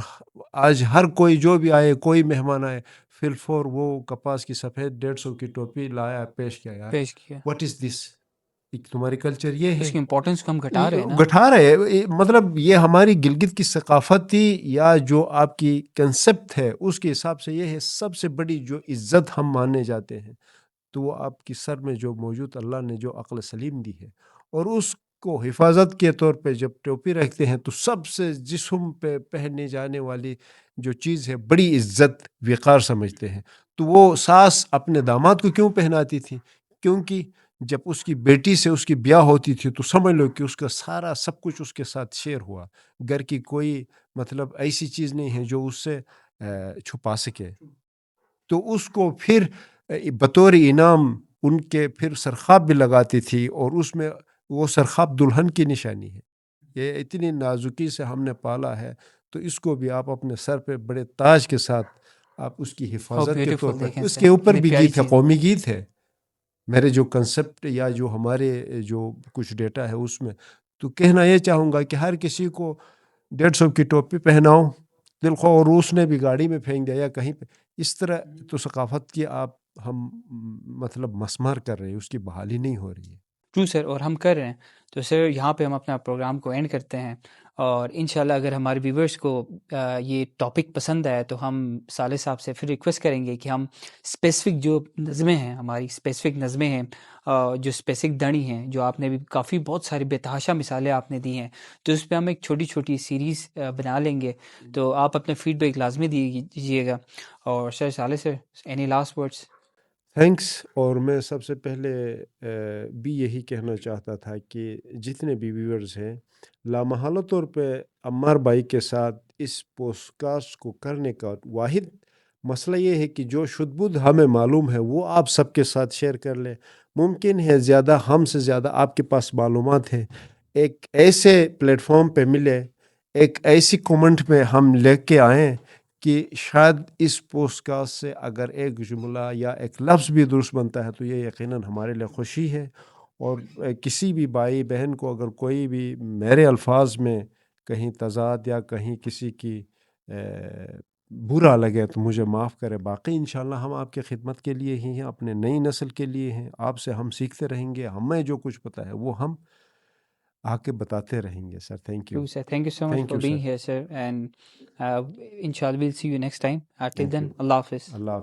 آج ہر کوئی جو بھی آئے، کوئی مہمان آئے، فی الفور وہ کپاس کی سفید 150 کی ٹوپی لایا، پیش کیا. یار پیش کیا. واٹ از دس؟ تمہاری کلچر یہ اس ہے، کی امپورٹنس کو ہم گھٹا رہے ہیں نا. گٹھا رہے. مطلب یہ ہماری گلگت کی ثقافتی یا جو آپ کی کنسپٹ ہے اس کے حساب سے یہ ہے سب سے بڑی جو عزت ہم ماننے جاتے ہیں، تو وہ آپ کی سر میں جو موجود اللہ نے جو عقل سلیم دی ہے، اور اس کو حفاظت کے طور پہ جب ٹوپی رکھتے ہیں تو سب سے جسم پہ پہننے جانے والی جو چیز ہے بڑی عزت وقار سمجھتے ہیں. تو وہ ساس اپنے داماد کو کیوں پہناتی تھی؟ کیونکہ جب اس کی بیٹی سے اس کی بیاہ ہوتی تھی تو سمجھ لو کہ اس کا سارا سب کچھ اس کے ساتھ شیئر ہوا. گھر کی کوئی مطلب ایسی چیز نہیں ہے جو اس سے چھپا سکے. تو اس کو پھر بطور انعام ان کے پھر سرخاب بھی لگاتی تھی، اور اس میں وہ سرخاب دلہن کی نشانی ہے. یہ اتنی نازکی سے ہم نے پالا ہے، تو اس کو بھی آپ اپنے سر پہ بڑے تاج کے ساتھ آپ اس کی ہاؤ حفاظت کے طور بیوٹیفل، پر. دیکھیں اس سر کے اوپر کتنی بھی پیاری گیت ہے، چیز. قومی گیت ہے. میرے جو کنسپٹ یا جو ہمارے جو کچھ ڈیٹا ہے اس میں تو کہنا یہ چاہوں گا کہ ہر کسی کو 150 کی ٹوپی پہناؤ دل خواہ، اور اس نے بھی گاڑی میں پھینک دیا یا کہیں پہ، اس طرح تو ثقافت کی آپ ہم مطلب مسمار کر رہے ہیں، اس کی بحالی نہیں ہو رہی ہے. ٹرو سر، اور ہم کر رہے ہیں. تو سر یہاں پہ ہم اپنا پروگرام کو اینڈ کرتے ہیں، اور انشاءاللہ اگر ہمارے ویورز کو یہ ٹاپک پسند آیا تو ہم صالح صاحب سے پھر ریکویسٹ کریں گے کہ ہم اسپیسیفک جو نظمیں ہیں، ہماری اسپیسیفک نظمیں ہیں، جو اسپیسیفک دڑی ہیں، جو آپ نے بھی کافی بہت ساری بتحاشا مثالیں آپ نے دی ہیں، تو اس پہ ہم ایک چھوٹی چھوٹی سیریز بنا لیں گے. تو آپ اپنے فیڈ بیک لازمی دیجیے گا. اور سر صالح سر، اینی لاسٹ ورڈس؟ تھینکس. اور میں سب سے پہلے بھی یہی کہنا چاہتا تھا کہ جتنے بھی ویورز ہیں، لامحالہ طور پہ عمار بھائی کے ساتھ اس پوڈ کاسٹ کو کرنے کا واحد مسئلہ یہ ہے کہ جو شد بدھ ہمیں معلوم ہے وہ آپ سب کے ساتھ شیئر کر لیں. ممکن ہے زیادہ ہم سے زیادہ آپ کے پاس معلومات ہے، ایک ایسے پلیٹ فارم پہ ملے، ایک ایسی کومنٹ میں ہم لے کے آئیں کہ شاید اس پوڈ کاسٹ سے اگر ایک جملہ یا ایک لفظ بھی درست بنتا ہے تو یہ یقیناً ہمارے لیے خوشی ہے. اور کسی بھی بھائی بہن کو اگر کوئی بھی میرے الفاظ میں کہیں تضاد یا کہیں کسی کی برا لگے تو مجھے معاف کرے. باقی انشاءاللہ ہم آپ کی خدمت کے لیے ہی ہیں، اپنے نئی نسل کے لیے ہیں. آپ سے ہم سیکھتے رہیں گے، ہمیں جو کچھ پتہ ہے وہ ہم آ کے بتاتے رہیں گے. Sir thank you. True, sir. Thank you so much for being here, sir. And inshallah, we'll see you next time. Till thank then, you. Allah Hafiz. Allah